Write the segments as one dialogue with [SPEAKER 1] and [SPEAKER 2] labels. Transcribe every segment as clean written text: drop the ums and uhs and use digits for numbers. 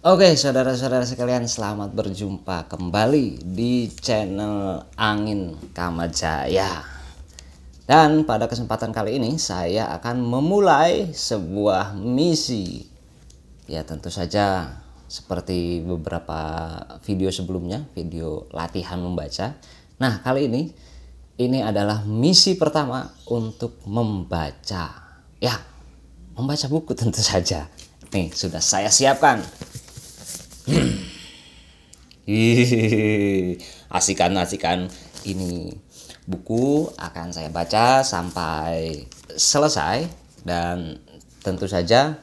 [SPEAKER 1] Oke, saudara-saudara sekalian, selamat berjumpa kembali di channel Angin Kamajaya. Dan pada kesempatan kali ini saya akan memulai sebuah misi. Ya, tentu saja seperti beberapa video sebelumnya, video latihan membaca. Nah, kali ini adalah misi pertama untuk membaca. Ya, membaca buku tentu saja. Nih, sudah saya siapkan. Asikan ini buku akan saya baca sampai selesai dan tentu saja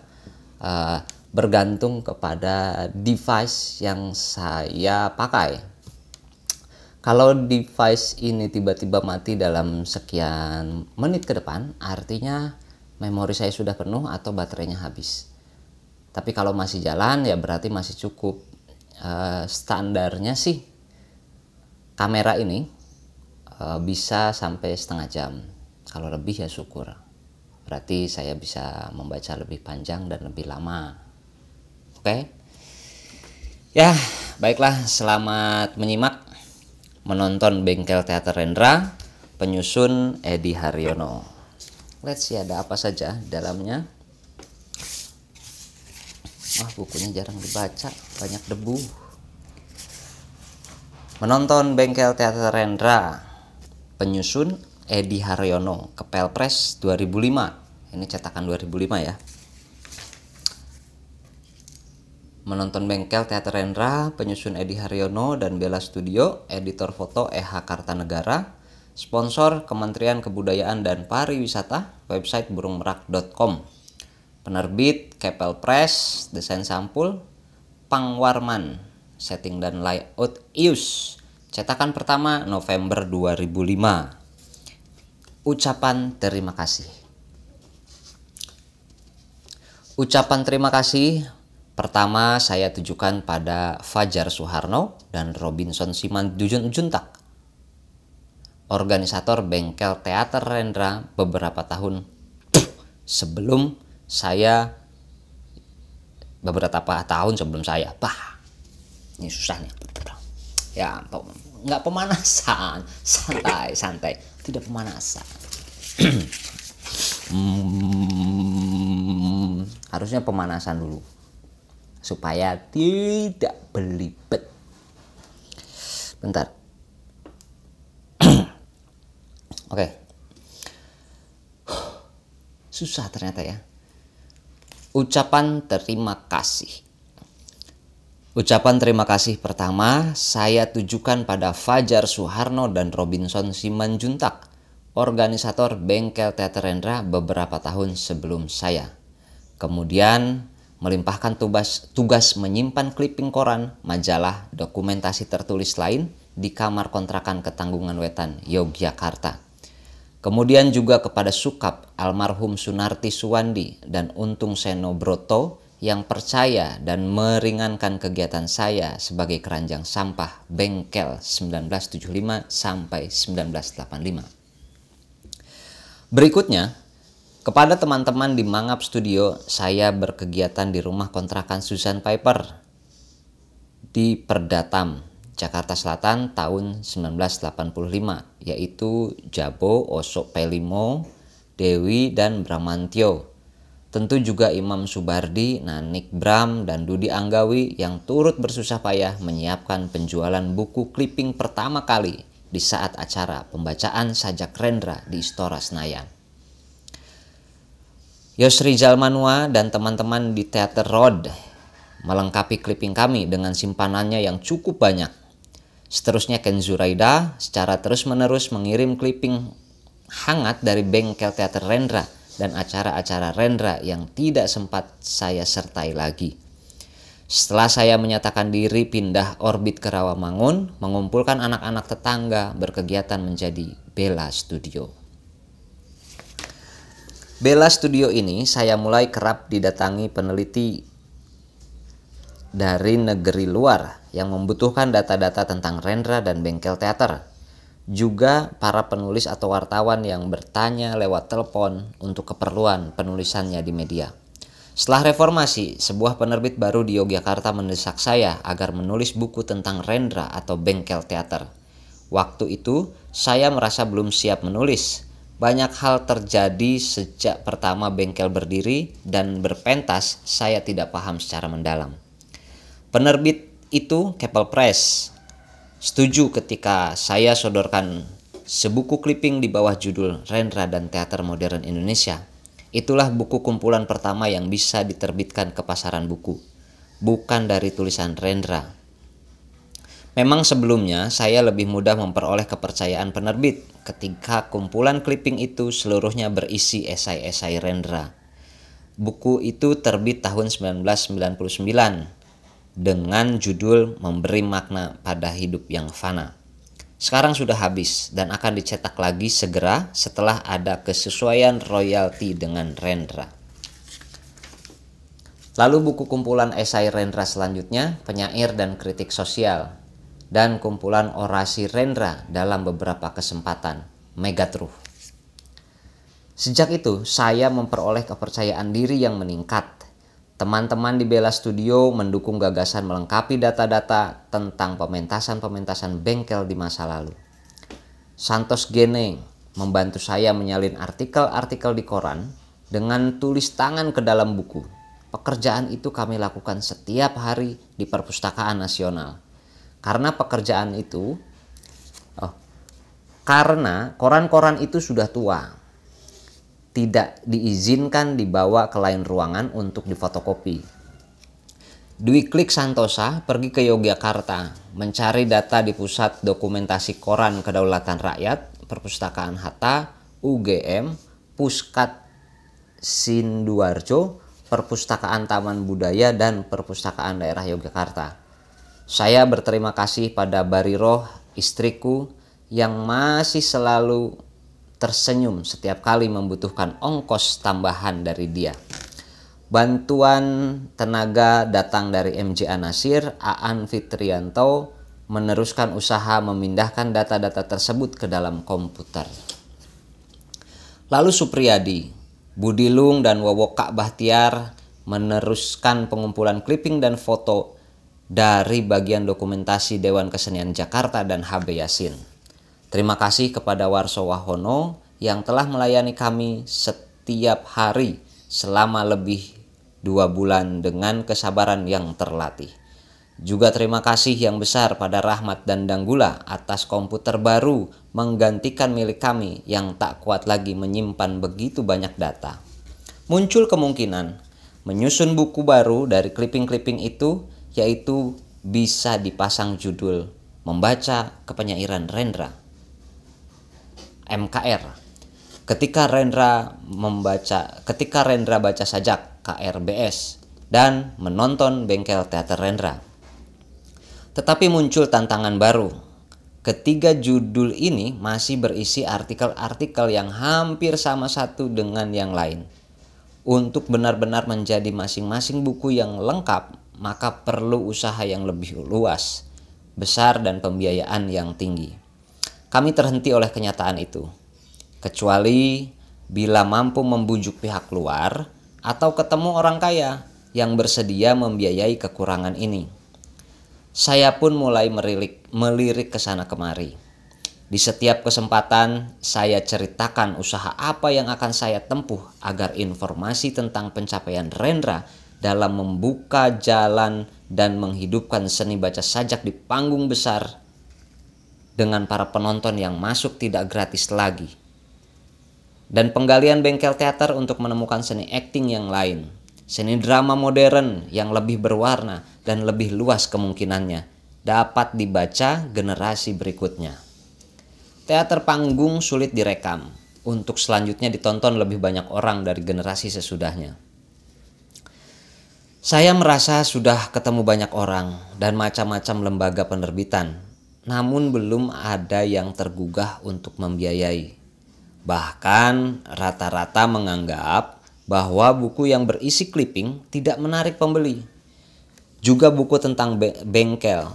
[SPEAKER 1] bergantung kepada device yang saya pakai. Kalau device ini tiba-tiba mati dalam sekian menit ke depan, artinya memori saya sudah penuh atau baterainya habis. Tapi kalau masih jalan ya berarti masih cukup. Standarnya sih kamera ini bisa sampai setengah jam. Kalau lebih ya syukur. Berarti saya bisa membaca lebih panjang dan lebih lama. Oke? Ya, baiklah, selamat menyimak, menonton Bengkel Teater Rendra, penyusun Edi Haryono. Let's see ada apa saja dalamnya. Bukunya jarang dibaca, banyak debu. Menonton Bengkel Teater Rendra, penyusun Edi Haryono, Kepel Press 2005. Ini cetakan 2005 ya. Menonton Bengkel Teater Rendra, penyusun Edi Haryono dan Bella Studio, editor foto EH Kartanegara, sponsor Kementerian Kebudayaan dan Pariwisata, website burungmerak.com. Penerbit Kepel Press, desain sampul Pangwarman, setting dan layout IUS. Cetakan pertama November 2005. Ucapan terima kasih. Ucapan terima kasih pertama saya tujukan pada Fajar Suharno dan Robinson Simanjuntak, organisator Bengkel Teater Rendra beberapa tahun sebelum saya, ini susah nih ya, nggak pemanasan, santai, tidak pemanasan. Harusnya pemanasan dulu supaya tidak belibet. Bentar. Oke. Susah ternyata ya. Ucapan terima kasih. Ucapan terima kasih pertama saya tujukan pada Fajar Suharno dan Robinson Simanjuntak, organisator Bengkel Teater Rendra beberapa tahun sebelum saya. Kemudian melimpahkan tugas menyimpan kliping koran, majalah, dokumentasi tertulis lain di kamar kontrakan Ketanggungan Wetan, Yogyakarta. Kemudian juga kepada Sukap almarhum Sunarti Suwandi dan Untung Seno Broto yang percaya dan meringankan kegiatan saya sebagai keranjang sampah Bengkel 1975 sampai 1985. Berikutnya, kepada teman-teman di Mangap Studio, saya berkegiatan di rumah kontrakan Susan Piper di Perdatam, Jakarta Selatan tahun 1985, yaitu Jabo, Osok Pelimo, Dewi, dan Bramantio. Tentu juga Imam Subardi, Nanik Bram, dan Dudi Anggawi yang turut bersusah payah menyiapkan penjualan buku clipping pertama kali di saat acara pembacaan Sajak Rendra di Istora Senayan. Yosri Jalmanua dan teman-teman di Teater Road melengkapi clipping kami dengan simpanannya yang cukup banyak. Seterusnya Ken Zuraida secara terus-menerus mengirim clipping hangat dari Bengkel Teater Rendra dan acara-acara Rendra yang tidak sempat saya sertai lagi. Setelah saya menyatakan diri pindah orbit ke Rawamangun, mengumpulkan anak-anak tetangga berkegiatan menjadi Bella Studio. Bella Studio ini saya mulai kerap didatangi peneliti dari negeri luar yang membutuhkan data-data tentang Rendra dan Bengkel Teater. Juga para penulis atau wartawan yang bertanya lewat telepon untuk keperluan penulisannya di media. Setelah reformasi, sebuah penerbit baru di Yogyakarta mendesak saya agar menulis buku tentang Rendra atau bengkel teater. Waktu itu, saya merasa belum siap menulis. Banyak hal terjadi sejak pertama bengkel berdiri dan berpentas, saya tidak paham secara mendalam. Penerbit itu Keppel Press setuju ketika saya sodorkan sebuku clipping di bawah judul Rendra dan Teater Modern Indonesia. Itulah buku kumpulan pertama yang bisa diterbitkan ke pasaran buku, bukan dari tulisan Rendra. Memang sebelumnya saya lebih mudah memperoleh kepercayaan penerbit ketika kumpulan clipping itu seluruhnya berisi esai-esai Rendra. Buku itu terbit tahun 1999 dengan judul Memberi Makna pada Hidup yang Fana. Sekarang sudah habis dan akan dicetak lagi segera setelah ada kesesuaian royalti dengan Rendra. Lalu buku kumpulan esai Rendra selanjutnya, Penyair dan Kritik Sosial, dan kumpulan orasi Rendra dalam beberapa kesempatan, Megatruh. Sejak itu, saya memperoleh kepercayaan diri yang meningkat. Teman-teman di Bella Studio mendukung gagasan melengkapi data-data tentang pementasan-pementasan bengkel di masa lalu. Santos Gene membantu saya menyalin artikel-artikel di koran dengan tulis tangan ke dalam buku. Pekerjaan itu kami lakukan setiap hari di Perpustakaan Nasional. Karena koran-koran itu sudah tua, tidak diizinkan dibawa ke lain ruangan untuk difotokopi. Dwi Klik Santosa pergi ke Yogyakarta mencari data di Pusat Dokumentasi Koran Kedaulatan Rakyat, Perpustakaan Hatta, UGM, Puskat Sinduarjo, Perpustakaan Taman Budaya, dan Perpustakaan Daerah Yogyakarta. Saya berterima kasih pada Bariroh, istriku, yang masih selalu tersenyum setiap kali membutuhkan ongkos tambahan dari dia. Bantuan tenaga datang dari MJ Anasir, Aan Fitrianto meneruskan usaha memindahkan data-data tersebut ke dalam komputer. Lalu Supriyadi, Budi Lung, dan Wowo Kak Bahtiar meneruskan pengumpulan clipping dan foto dari bagian dokumentasi Dewan Kesenian Jakarta dan HB Yasin. Terima kasih kepada Warso Wahono yang telah melayani kami setiap hari selama lebih 2 bulan dengan kesabaran yang terlatih. Juga terima kasih yang besar pada Rahmat dan Danggula atas komputer baru menggantikan milik kami yang tak kuat lagi menyimpan begitu banyak data. Muncul kemungkinan menyusun buku baru dari clipping-clipping itu, yaitu bisa dipasang judul Membaca Kepenyairan Rendra, MKR. Ketika Rendra baca sajak, KRBS, dan menonton bengkel teater Rendra. Tetapi muncul tantangan baru. Ketiga judul ini masih berisi artikel-artikel yang hampir sama satu dengan yang lain. Untuk benar-benar menjadi masing-masing buku yang lengkap, maka perlu usaha yang lebih luas, besar, dan pembiayaan yang tinggi. Kami terhenti oleh kenyataan itu, kecuali bila mampu membujuk pihak luar atau ketemu orang kaya yang bersedia membiayai kekurangan ini. Saya pun mulai melirik ke sana kemari. Di setiap kesempatan saya ceritakan usaha apa yang akan saya tempuh agar informasi tentang pencapaian Rendra dalam membuka jalan dan menghidupkan seni baca sajak di panggung besar dengan para penonton yang masuk tidak gratis lagi. Dan penggalian bengkel teater untuk menemukan seni akting yang lain, seni drama modern yang lebih berwarna dan lebih luas kemungkinannya dapat dibaca generasi berikutnya. Teater panggung sulit direkam untuk selanjutnya ditonton lebih banyak orang dari generasi sesudahnya. Saya merasa sudah ketemu banyak orang dan macam-macam lembaga penerbitan, namun belum ada yang tergugah untuk membiayai. Bahkan rata-rata menganggap bahwa buku yang berisi clipping tidak menarik pembeli. Juga buku tentang bengkel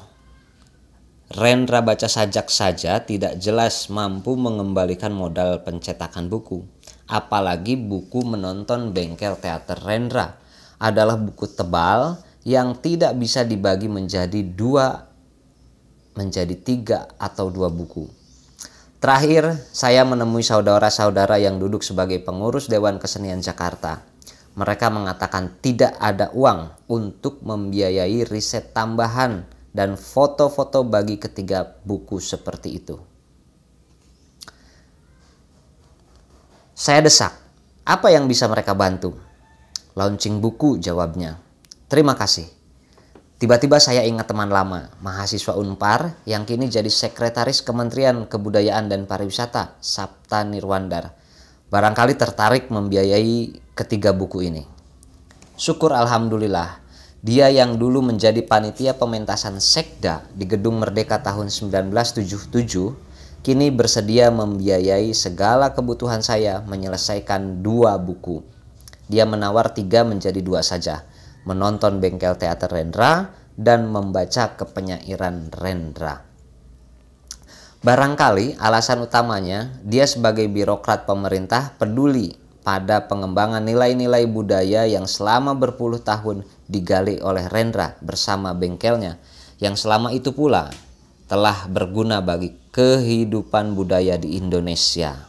[SPEAKER 1] Rendra baca sajak saja tidak jelas mampu mengembalikan modal pencetakan buku, apalagi buku menonton bengkel teater Rendra. adalah buku tebal yang tidak bisa dibagi menjadi 3 atau 2 buku. Terakhir, saya menemui saudara-saudara yang duduk sebagai pengurus Dewan Kesenian Jakarta. Mereka mengatakan tidak ada uang untuk membiayai riset tambahan dan foto-foto bagi ketiga buku seperti itu. Saya desak, apa yang bisa mereka bantu? Launching buku, jawabnya. Terima kasih. Tiba-tiba saya ingat teman lama, mahasiswa Unpar yang kini jadi sekretaris Kementerian Kebudayaan dan Pariwisata, Sapta Nirwandar. Barangkali tertarik membiayai ketiga buku ini. Syukur alhamdulillah, dia yang dulu menjadi panitia pementasan Sekda di Gedung Merdeka tahun 1977, kini bersedia membiayai segala kebutuhan saya menyelesaikan 2 buku. Dia menawar 3 menjadi 2 saja, menonton bengkel teater Rendra dan membaca kepenyairan Rendra. Barangkali alasan utamanya dia sebagai birokrat pemerintah peduli pada pengembangan nilai-nilai budaya yang selama berpuluh tahun digali oleh Rendra bersama bengkelnya, yang selama itu pula telah berguna bagi kehidupan budaya di Indonesia.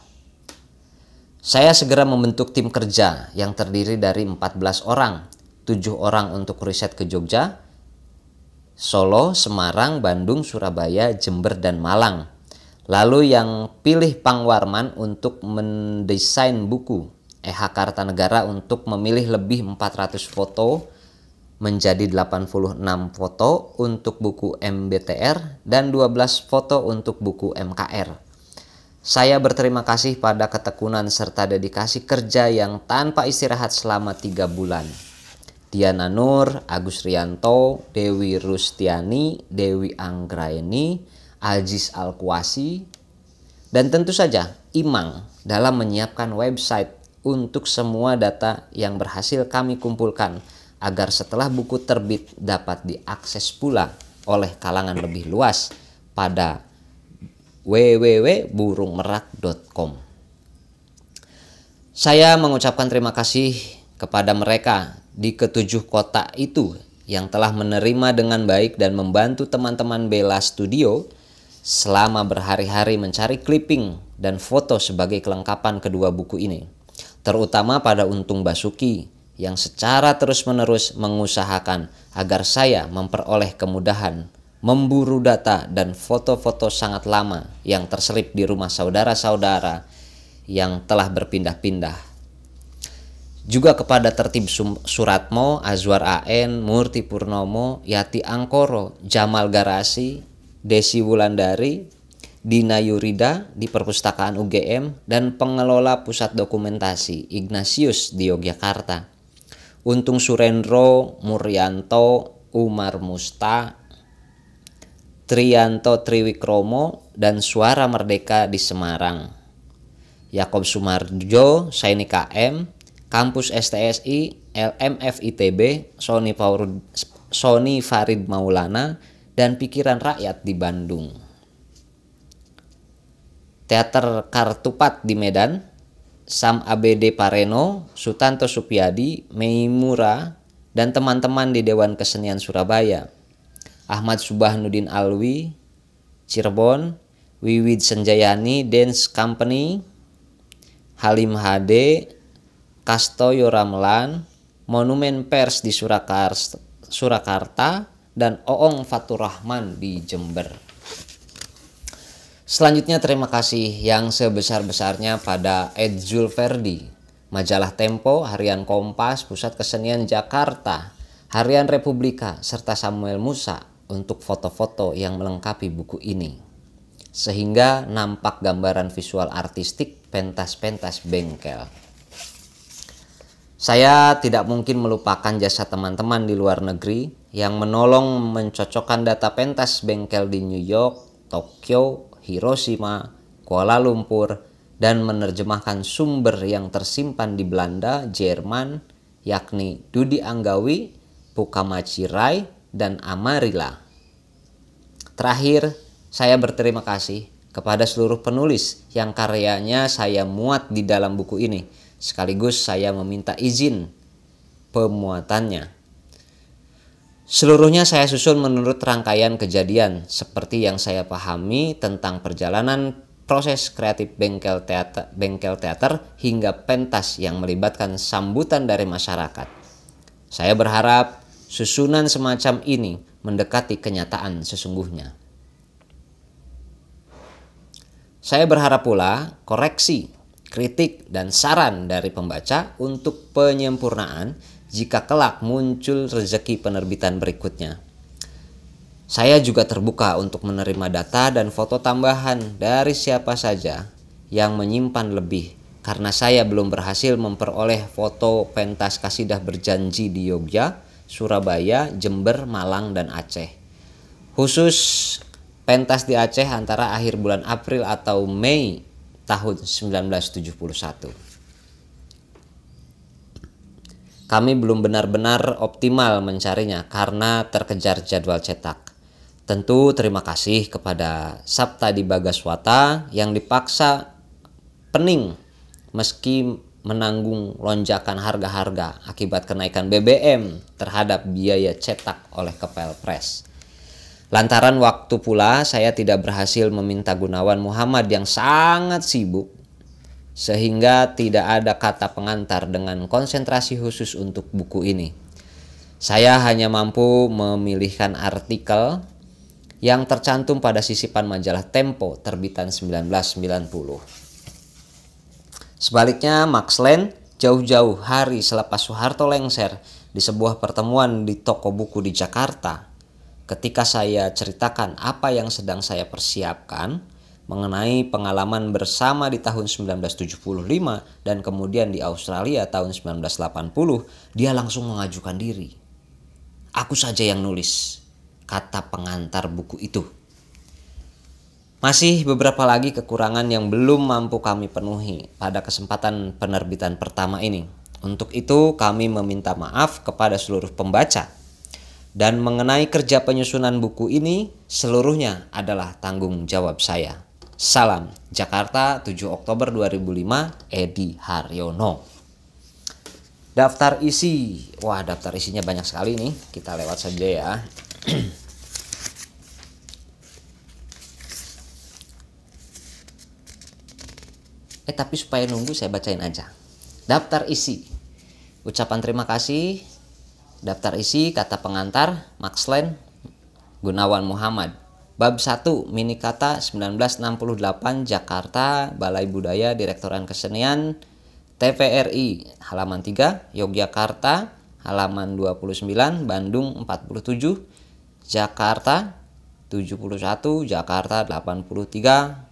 [SPEAKER 1] Saya segera membentuk tim kerja yang terdiri dari 14 orang, 7 orang untuk riset ke Jogja, Solo, Semarang, Bandung, Surabaya, Jember, dan Malang. Lalu yang pilih Pangwarman untuk mendesain buku, EH Kartanegara untuk memilih lebih 400 foto menjadi 86 foto untuk buku MBTR dan 12 foto untuk buku MKR. Saya berterima kasih pada ketekunan serta dedikasi kerja yang tanpa istirahat selama 3 bulan. Diana Nur, Agus Rianto, Dewi Rustiani, Dewi Anggraeni, Aziz Alkuasi, dan tentu saja Imang dalam menyiapkan website untuk semua data yang berhasil kami kumpulkan agar setelah buku terbit dapat diakses pula oleh kalangan lebih luas pada www.burungmerak.com. Saya mengucapkan terima kasih kepada mereka di ke-7 kota itu yang telah menerima dengan baik dan membantu teman-teman Bella Studio selama berhari-hari mencari clipping dan foto sebagai kelengkapan kedua buku ini. Terutama pada Untung Basuki yang secara terus-menerus mengusahakan agar saya memperoleh kemudahan memburu data dan foto-foto sangat lama yang terselip di rumah saudara-saudara yang telah berpindah-pindah. Juga kepada Tertib Suratmo, Azwar AN, Murti Purnomo, Yati Angkoro, Jamal Garasi, Desi Wulandari, Dina Yurida di Perpustakaan UGM, dan pengelola Pusat Dokumentasi Ignatius di Yogyakarta. Untung Surendro, Muryanto, Umar Musta, Triyanto Triwikromo, dan Suara Merdeka di Semarang. Yakob Sumarjo, Saini KM, Kampus STSI, LMF ITB, Sony Farid Maulana, dan Pikiran Rakyat di Bandung. Teater Kartupat di Medan, Sam ABD Pareno, Sutanto Supyadi, Meimura, dan teman-teman di Dewan Kesenian Surabaya. Ahmad Subahnuddin Alwi, Cirebon, Wiwid Senjayani Dance Company, Halim HD, Kastoyo Ramlan, Monumen Pers di Surakarta, dan Oong Faturrahman di Jember. Selanjutnya terima kasih yang sebesar-besarnya pada Ed Zulverdi, Majalah Tempo, Harian Kompas, Pusat Kesenian Jakarta, Harian Republika, serta Samuel Musa untuk foto-foto yang melengkapi buku ini, sehingga nampak gambaran visual artistik pentas-pentas bengkel. Saya tidak mungkin melupakan jasa teman-teman di luar negeri yang menolong mencocokkan data pentas bengkel di New York, Tokyo, Hiroshima, Kuala Lumpur, dan menerjemahkan sumber yang tersimpan di Belanda, Jerman, yakni Dudi Anggawi, Pukamachi Rai, dan Amarilla. Terakhir, saya berterima kasih kepada seluruh penulis yang karyanya saya muat di dalam buku ini. Sekaligus saya meminta izin pemuatannya. Seluruhnya saya susun menurut rangkaian kejadian seperti yang saya pahami tentang perjalanan proses kreatif bengkel teater hingga pentas yang melibatkan sambutan dari masyarakat. Saya berharap susunan semacam ini mendekati kenyataan sesungguhnya. Saya berharap pula koreksi, kritik, dan saran dari pembaca untuk penyempurnaan jika kelak muncul rezeki penerbitan berikutnya. Saya juga terbuka untuk menerima data dan foto tambahan dari siapa saja yang menyimpan lebih, karena saya belum berhasil memperoleh foto pentas kasidah berjanji di Yogyakarta, Surabaya, Jember, Malang, dan Aceh. Khusus pentas di Aceh antara akhir bulan April atau Mei tahun 1971. Kami belum benar-benar optimal mencarinya karena terkejar jadwal cetak. Tentu terima kasih kepada Saptadi Bagaswata yang dipaksa pening meski menanggung lonjakan harga-harga akibat kenaikan BBM terhadap biaya cetak oleh Kepelpres. Lantaran waktu pula saya tidak berhasil meminta Gunawan Muhammad yang sangat sibuk, sehingga tidak ada kata pengantar dengan konsentrasi khusus untuk buku ini. Saya hanya mampu memilihkan artikel yang tercantum pada sisipan majalah Tempo terbitan 1990. Sebaliknya, Max Land jauh-jauh hari selepas Soeharto lengser di sebuah pertemuan di toko buku di Jakarta, ketika saya ceritakan apa yang sedang saya persiapkan mengenai pengalaman bersama di tahun 1975 dan kemudian di Australia tahun 1980, dia langsung mengajukan diri. Aku saja yang nulis, kata pengantar buku itu. Masih beberapa lagi kekurangan yang belum mampu kami penuhi pada kesempatan penerbitan pertama ini. Untuk itu kami meminta maaf kepada seluruh pembaca. Dan mengenai kerja penyusunan buku ini, seluruhnya adalah tanggung jawab saya. Salam, Jakarta, 7 Oktober 2005, Edi Haryono. Daftar isi. Wah, daftar isinya banyak sekali nih. Kita lewat saja ya. Tapi supaya nunggu saya bacain aja. Daftar isi. Ucapan terima kasih. Daftar isi kata pengantar Max Land, Gunawan Muhammad. Bab 1, Mini Kata 1968, Jakarta, Balai Budaya Direktoran Kesenian, TVRI, halaman 3, Yogyakarta, halaman 29, Bandung 47, Jakarta 71, Jakarta 83.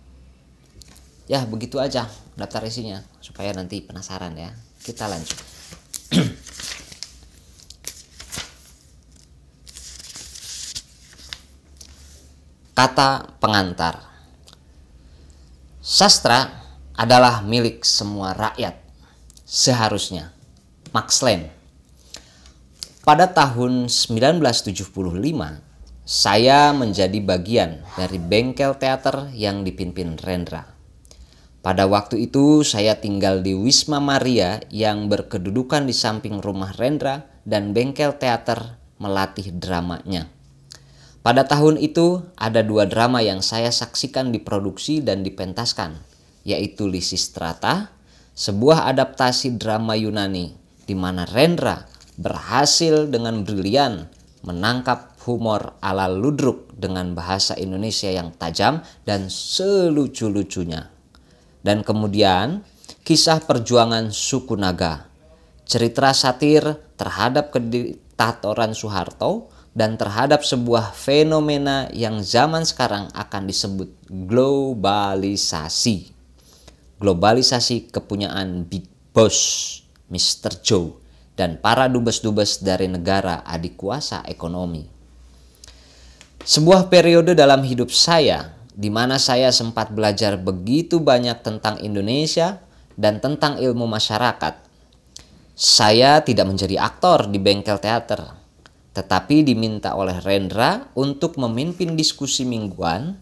[SPEAKER 1] Ya, begitu aja daftar isinya, supaya nanti penasaran ya. Kita lanjut. Kata pengantar. Sastra adalah milik semua rakyat, seharusnya. Max Land. Pada tahun 1975, saya menjadi bagian dari bengkel teater yang dipimpin Rendra. Pada waktu itu saya tinggal di Wisma Maria yang berkedudukan di samping rumah Rendra dan bengkel teater melatih dramanya. Pada tahun itu ada 2 drama yang saya saksikan diproduksi dan dipentaskan, yaitu Lysistrata, sebuah adaptasi drama Yunani di mana Rendra berhasil dengan brilian menangkap humor ala ludruk dengan bahasa Indonesia yang tajam dan selucu-lucunya. Dan kemudian kisah perjuangan suku Naga, cerita satir terhadap kediktatoran Soeharto dan terhadap sebuah fenomena yang zaman sekarang akan disebut globalisasi. Globalisasi kepunyaan Big Boss, Mr. Joe, dan para dubes-dubes dari negara adik kuasa ekonomi. Sebuah periode dalam hidup saya di mana saya sempat belajar begitu banyak tentang Indonesia dan tentang ilmu masyarakat. Saya tidak menjadi aktor di bengkel teater, tetapi diminta oleh Rendra untuk memimpin diskusi mingguan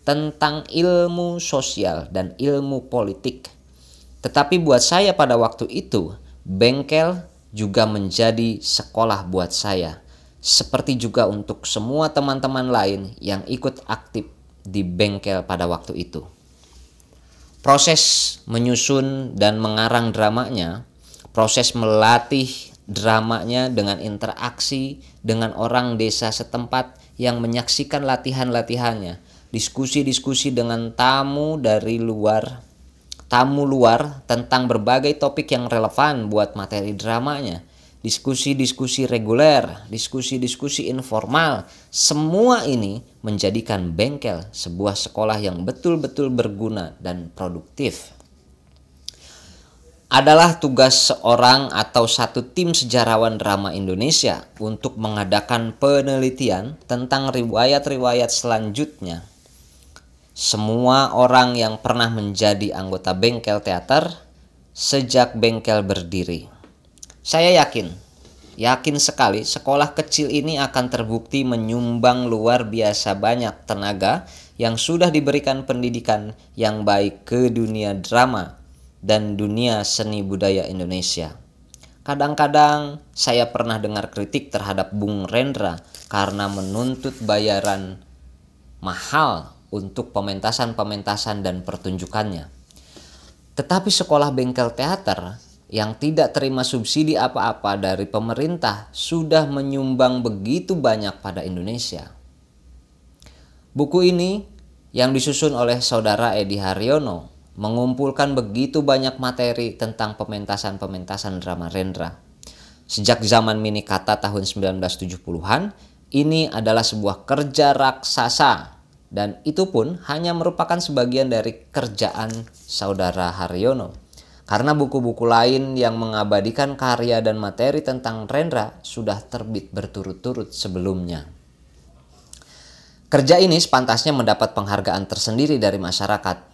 [SPEAKER 1] tentang ilmu sosial dan ilmu politik. Tetapi buat saya pada waktu itu, bengkel juga menjadi sekolah buat saya, seperti juga untuk semua teman-teman lain yang ikut aktif di bengkel pada waktu itu. Proses menyusun dan mengarang dramanya, proses melatih dramanya dengan interaksi dengan orang desa setempat yang menyaksikan latihan-latihannya, diskusi-diskusi dengan tamu luar tentang berbagai topik yang relevan buat materi dramanya, diskusi-diskusi reguler, diskusi-diskusi informal, semua ini menjadikan bengkel sebuah sekolah yang betul-betul berguna dan produktif. Adalah tugas seorang atau satu tim sejarawan drama Indonesia untuk mengadakan penelitian tentang riwayat-riwayat selanjutnya. Semua orang yang pernah menjadi anggota bengkel teater sejak bengkel berdiri. Saya yakin sekali sekolah kecil ini akan terbukti menyumbang luar biasa banyak tenaga yang sudah diberikan pendidikan yang baik ke dunia drama dan dunia seni budaya Indonesia. Kadang-kadang saya pernah dengar kritik terhadap Bung Rendra karena menuntut bayaran mahal untuk pementasan-pementasan dan pertunjukannya. Tetapi sekolah bengkel teater yang tidak terima subsidi apa-apa dari pemerintah sudah menyumbang begitu banyak pada Indonesia. Buku ini yang disusun oleh saudara Edi Haryono mengumpulkan begitu banyak materi tentang pementasan-pementasan drama Rendra. Sejak zaman Minikata tahun 1970-an, ini adalah sebuah kerja raksasa. Dan itu pun hanya merupakan sebagian dari kerjaan saudara Haryono. Karena buku-buku lain yang mengabadikan karya dan materi tentang Rendra sudah terbit berturut-turut sebelumnya. Kerja ini sepantasnya mendapat penghargaan tersendiri dari masyarakat.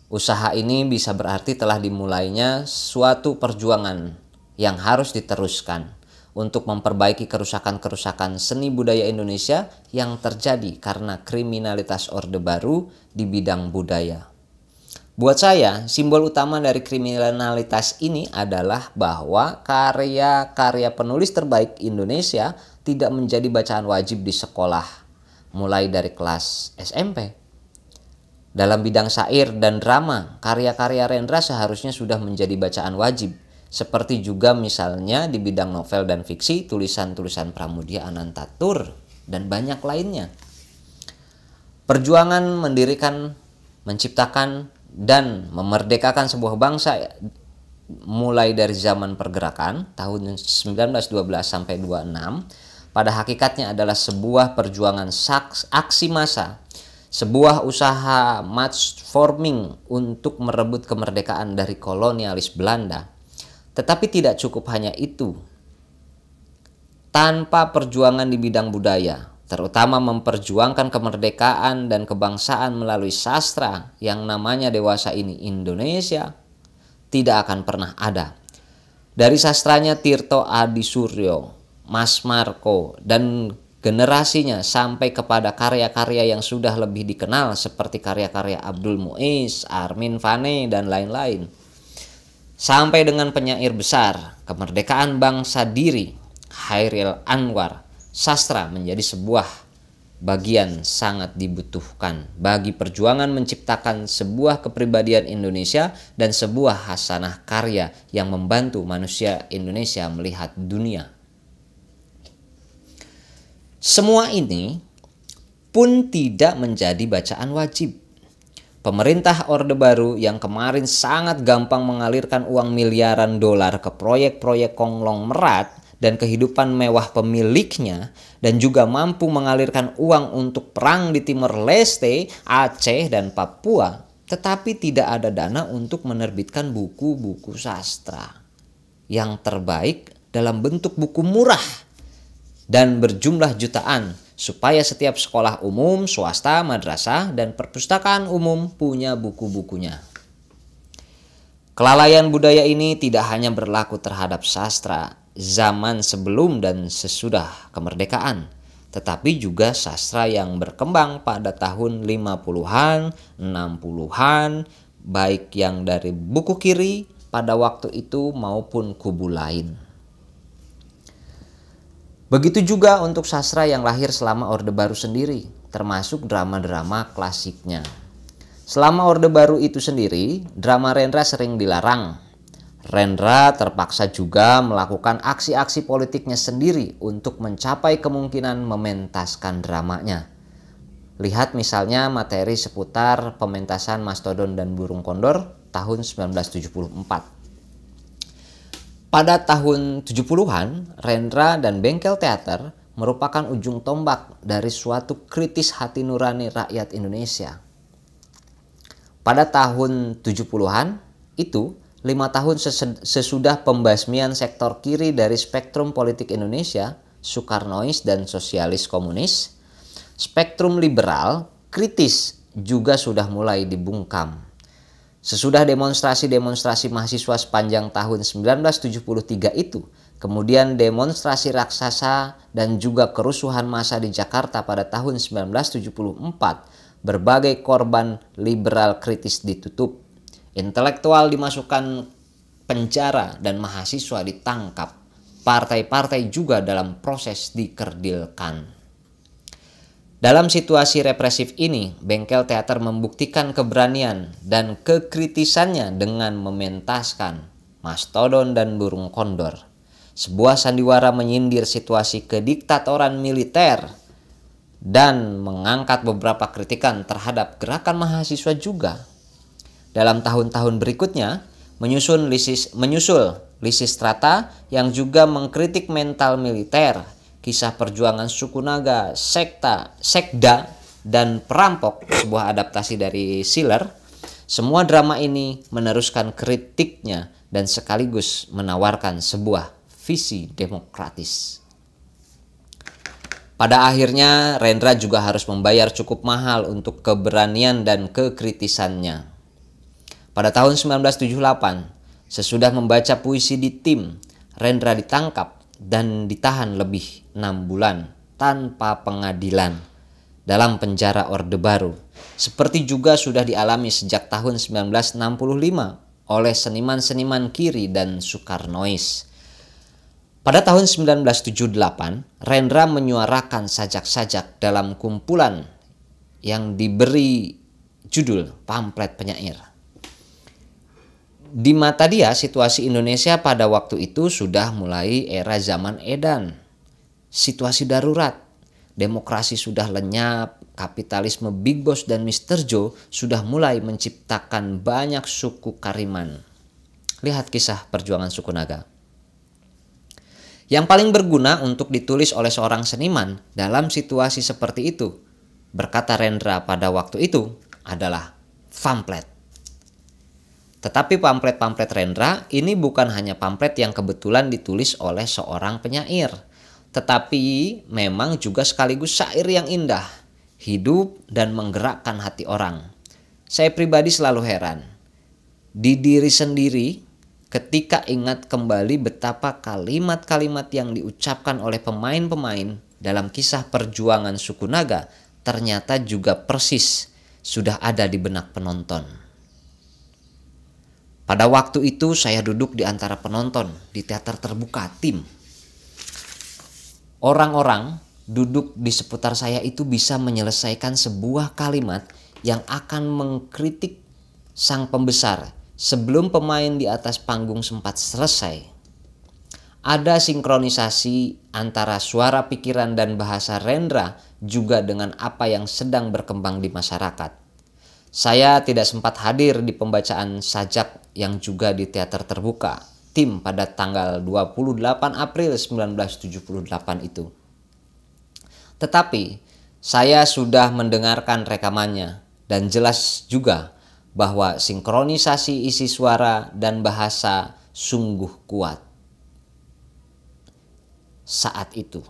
[SPEAKER 1] Usaha ini bisa berarti telah dimulainya suatu perjuangan yang harus diteruskan untuk memperbaiki kerusakan-kerusakan seni budaya Indonesia yang terjadi karena kriminalitas Orde Baru di bidang budaya. Buat saya, simbol utama dari kriminalitas ini adalah bahwa karya-karya penulis terbaik Indonesia tidak menjadi bacaan wajib di sekolah, mulai dari kelas SMP. Dalam bidang syair dan drama, karya-karya Rendra seharusnya sudah menjadi bacaan wajib. Seperti juga misalnya di bidang novel dan fiksi, tulisan-tulisan Pramudia Anantatur, dan banyak lainnya. Perjuangan mendirikan, menciptakan, dan memerdekakan sebuah bangsa mulai dari zaman pergerakan tahun 1912 sampai 26 pada hakikatnya adalah sebuah perjuangan aksi massa, sebuah usaha massforming untuk merebut kemerdekaan dari kolonialis Belanda. Tetapi tidak cukup hanya itu. Tanpa perjuangan di bidang budaya, terutama memperjuangkan kemerdekaan dan kebangsaan melalui sastra yang namanya dewasa ini Indonesia, tidak akan pernah ada. Dari sastranya Tirto Adi Suryo, Mas Marco, dan generasinya sampai kepada karya-karya yang sudah lebih dikenal seperti karya-karya Abdul Muiz, Armin Fane, dan lain-lain. Sampai dengan penyair besar, kemerdekaan bangsa diri, Hairil Anwar, sastra menjadi sebuah bagian sangat dibutuhkan bagi perjuangan menciptakan sebuah kepribadian Indonesia dan sebuah hasanah karya yang membantu manusia Indonesia melihat dunia. Semua ini pun tidak menjadi bacaan wajib. Pemerintah Orde Baru yang kemarin sangat gampang mengalirkan uang miliaran dolar ke proyek-proyek konglomerat dan kehidupan mewah pemiliknya, dan juga mampu mengalirkan uang untuk perang di Timor Leste, Aceh, dan Papua, tetapi tidak ada dana untuk menerbitkan buku-buku sastra yang terbaik dalam bentuk buku murah dan berjumlah jutaan, supaya setiap sekolah umum, swasta, madrasah, dan perpustakaan umum punya buku-bukunya. Kelalaian budaya ini tidak hanya berlaku terhadap sastra zaman sebelum dan sesudah kemerdekaan, tetapi juga sastra yang berkembang pada tahun 50-an, 60-an, baik yang dari buku kiri pada waktu itu maupun kubu lain. Begitu juga untuk sastra yang lahir selama Orde Baru sendiri, termasuk drama-drama klasiknya. Selama Orde Baru itu sendiri, drama Rendra sering dilarang. Rendra terpaksa juga melakukan aksi-aksi politiknya sendiri untuk mencapai kemungkinan mementaskan dramanya. Lihat misalnya materi seputar pementasan Mastodon dan Burung Kondor tahun 1974. Pada tahun 70-an, Rendra dan Bengkel Teater merupakan ujung tombak dari suatu kritis hati nurani rakyat Indonesia. Pada tahun 70-an itu, 5 tahun sesudah pembasmian sektor kiri dari spektrum politik Indonesia, Soekarnois dan sosialis komunis, spektrum liberal kritis juga sudah mulai dibungkam. Sesudah demonstrasi-demonstrasi mahasiswa sepanjang tahun 1973 itu, kemudian demonstrasi raksasa dan juga kerusuhan massa di Jakarta pada tahun 1974, berbagai korban liberal kritis ditutup. Intelektual dimasukkan penjara dan mahasiswa ditangkap. Partai-partai juga dalam proses dikerdilkan. Dalam situasi represif ini, Bengkel Teater membuktikan keberanian dan kekritisannya dengan mementaskan Mastodon dan Burung Kondor. Sebuah sandiwara menyindir situasi kediktatoran militer dan mengangkat beberapa kritikan terhadap gerakan mahasiswa juga. Dalam tahun-tahun berikutnya, menyusul Lisistrata yang juga mengkritik mental militer, kisah perjuangan suku naga, sekda, dan perampok, sebuah adaptasi dari Schiller. Semua drama ini meneruskan kritiknya dan sekaligus menawarkan sebuah visi demokratis. Pada akhirnya, Rendra juga harus membayar cukup mahal untuk keberanian dan kekritisannya. Pada tahun 1978, sesudah membaca puisi di Tim, Rendra ditangkap dan ditahan lebih 6 bulan tanpa pengadilan dalam penjara Orde Baru. Seperti juga sudah dialami sejak tahun 1965 oleh seniman-seniman kiri dan Soekarnois. Pada tahun 1978, Rendra menyuarakan sajak-sajak dalam kumpulan yang diberi judul Pamflet Penyair. Di mata dia, situasi Indonesia pada waktu itu sudah mulai era zaman edan. Situasi darurat, demokrasi sudah lenyap, kapitalisme Big Boss dan Mr. Joe sudah mulai menciptakan banyak suku kariman. Lihat kisah perjuangan suku naga. Yang paling berguna untuk ditulis oleh seorang seniman dalam situasi seperti itu, berkata Rendra pada waktu itu, adalah pamflet. Tetapi pamflet-pamflet Rendra ini bukan hanya pamflet yang kebetulan ditulis oleh seorang penyair, tetapi memang juga sekaligus syair yang indah, hidup dan menggerakkan hati orang. Saya pribadi selalu heran di diri sendiri ketika ingat kembali betapa kalimat-kalimat yang diucapkan oleh pemain-pemain dalam kisah perjuangan suku naga ternyata juga persis sudah ada di benak penonton. Pada waktu itu saya duduk di antara penonton di teater terbuka Tim. Orang-orang duduk di seputar saya itu bisa menyelesaikan sebuah kalimat yang akan mengkritik sang pembesar sebelum pemain di atas panggung sempat selesai. Ada sinkronisasi antara suara pikiran dan bahasa Rendra juga dengan apa yang sedang berkembang di masyarakat. Saya tidak sempat hadir di pembacaan sajak yang juga di teater terbuka Tim pada tanggal 28 April 1978 itu. Tetapi saya sudah mendengarkan rekamannya dan jelas juga bahwa sinkronisasi isi suara dan bahasa sungguh kuat. Saat itu,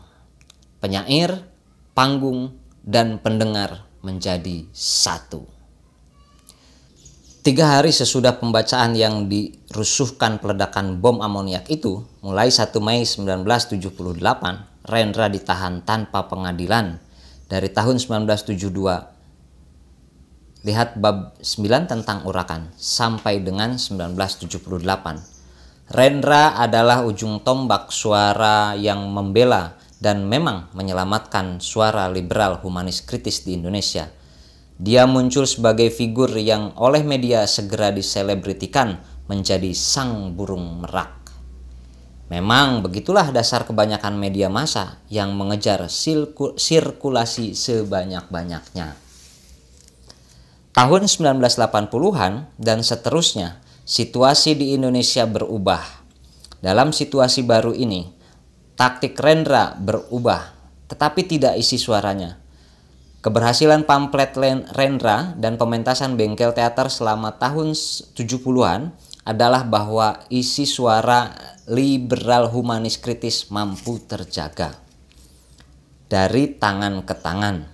[SPEAKER 1] penyair, panggung, dan pendengar menjadi satu. 3 hari sesudah pembacaan yang dirusuhkan peledakan bom amoniak itu, mulai 1 Mei 1978, Rendra ditahan tanpa pengadilan dari tahun 1972. Lihat bab 9 tentang urakan sampai dengan 1978. Rendra adalah ujung tombak suara yang membela dan memang menyelamatkan suara liberal humanis kritis di Indonesia. Dia muncul sebagai figur yang oleh media segera diselebritikan menjadi sang burung merak. Memang begitulah dasar kebanyakan media massa yang mengejar sirkulasi sebanyak-banyaknya. Tahun 1980-an dan seterusnya, situasi di Indonesia berubah. Dalam situasi baru ini, taktik Rendra berubah, tetapi tidak isi suaranya. Keberhasilan pamflet Rendra dan pementasan bengkel teater selama tahun 70-an adalah bahwa isi suara liberal humanis kritis mampu terjaga dari tangan ke tangan.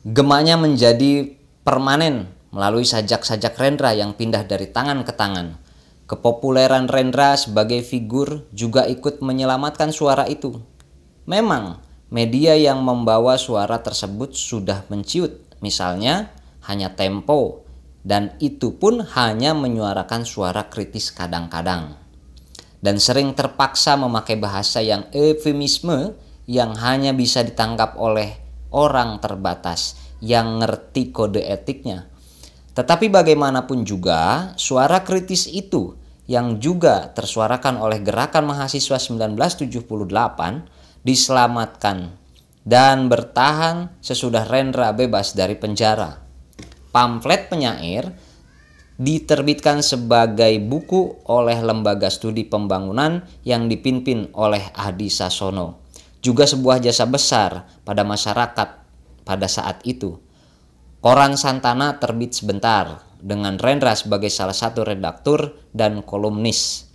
[SPEAKER 1] Gemanya menjadi permanen melalui sajak-sajak Rendra yang pindah dari tangan ke tangan. Kepopuleran Rendra sebagai figur juga ikut menyelamatkan suara itu. Memang media yang membawa suara tersebut sudah menciut, misalnya hanya Tempo, dan itu pun hanya menyuarakan suara kritis kadang-kadang. Dan sering terpaksa memakai bahasa yang eufemisme yang hanya bisa ditangkap oleh orang terbatas yang ngerti kode etiknya. Tetapi bagaimanapun juga, suara kritis itu yang juga tersuarakan oleh gerakan mahasiswa 1978 diselamatkan dan bertahan sesudah Rendra bebas dari penjara. Pamflet penyair diterbitkan sebagai buku oleh Lembaga Studi Pembangunan yang dipimpin oleh Adi Sasono. Juga sebuah jasa besar pada masyarakat pada saat itu. Koran Santana terbit sebentar dengan Rendra sebagai salah satu redaktur dan kolumnis.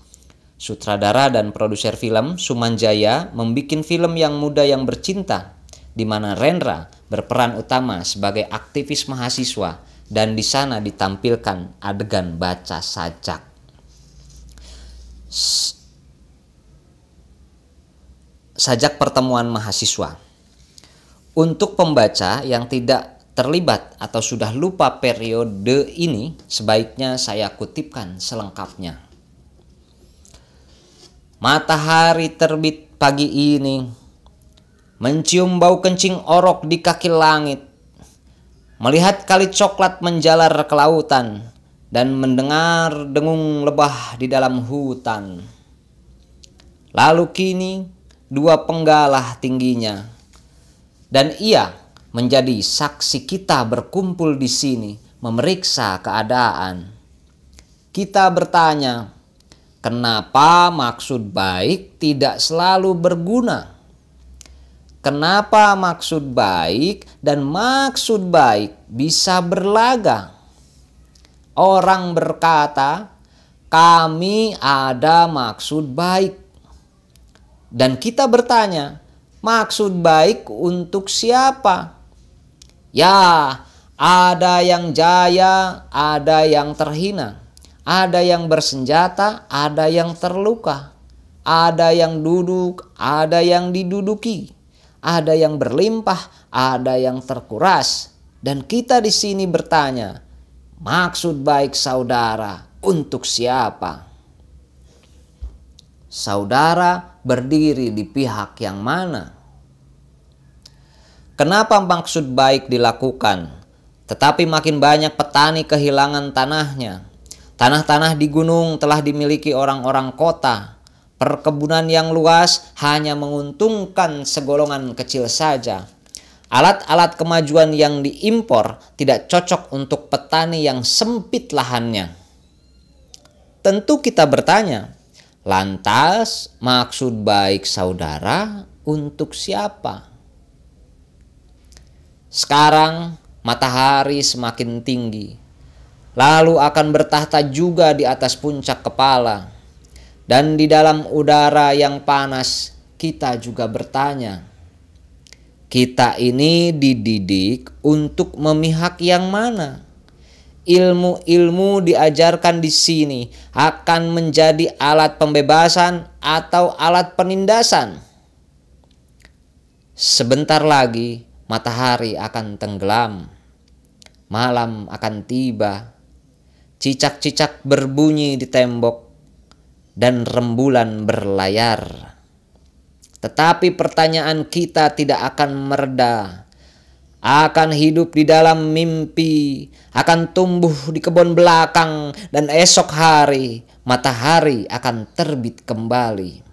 [SPEAKER 1] Sutradara dan produser film Sumanjaya membikin film Yang Muda Yang Bercinta, di mana Rendra berperan utama sebagai aktivis mahasiswa dan di sana ditampilkan adegan baca sajak. Sajak pertemuan mahasiswa. Untuk pembaca yang tidak terlibat atau sudah lupa periode ini, sebaiknya saya kutipkan selengkapnya. Matahari terbit pagi ini, mencium bau kencing orok di kaki langit, melihat kali coklat menjalar ke lautan, dan mendengar dengung lebah di dalam hutan. Lalu kini dua penggalah tingginya, dan ia menjadi saksi kita berkumpul di sini memeriksa keadaan. Kita bertanya, kenapa maksud baik tidak selalu berguna? Kenapa maksud baik dan maksud baik bisa berlaga? Orang berkata, kami ada maksud baik. Dan kita bertanya, maksud baik untuk siapa? Ya, ada yang jaya, ada yang terhina. Ada yang bersenjata, ada yang terluka. Ada yang duduk, ada yang diduduki. Ada yang berlimpah, ada yang terkuras. Dan kita di sini bertanya, maksud baik saudara untuk siapa? Saudara berdiri di pihak yang mana? Kenapa maksud baik dilakukan, tetapi makin banyak petani kehilangan tanahnya? Tanah-tanah di gunung telah dimiliki orang-orang kota. Perkebunan yang luas hanya menguntungkan segolongan kecil saja. Alat-alat kemajuan yang diimpor tidak cocok untuk petani yang sempit lahannya. Tentu kita bertanya, lantas maksud baik saudara untuk siapa? Sekarang matahari semakin tinggi, lalu akan bertahta juga di atas puncak kepala. Dan di dalam udara yang panas, kita juga bertanya, kita ini dididik untuk memihak yang mana? Ilmu-ilmu diajarkan di sini akan menjadi alat pembebasan atau alat penindasan. Sebentar lagi matahari akan tenggelam, malam akan tiba, cicak-cicak berbunyi di tembok, dan rembulan berlayar. Tetapi pertanyaan kita tidak akan mereda. Akan hidup di dalam mimpi, akan tumbuh di kebun belakang, dan esok hari matahari akan terbit kembali.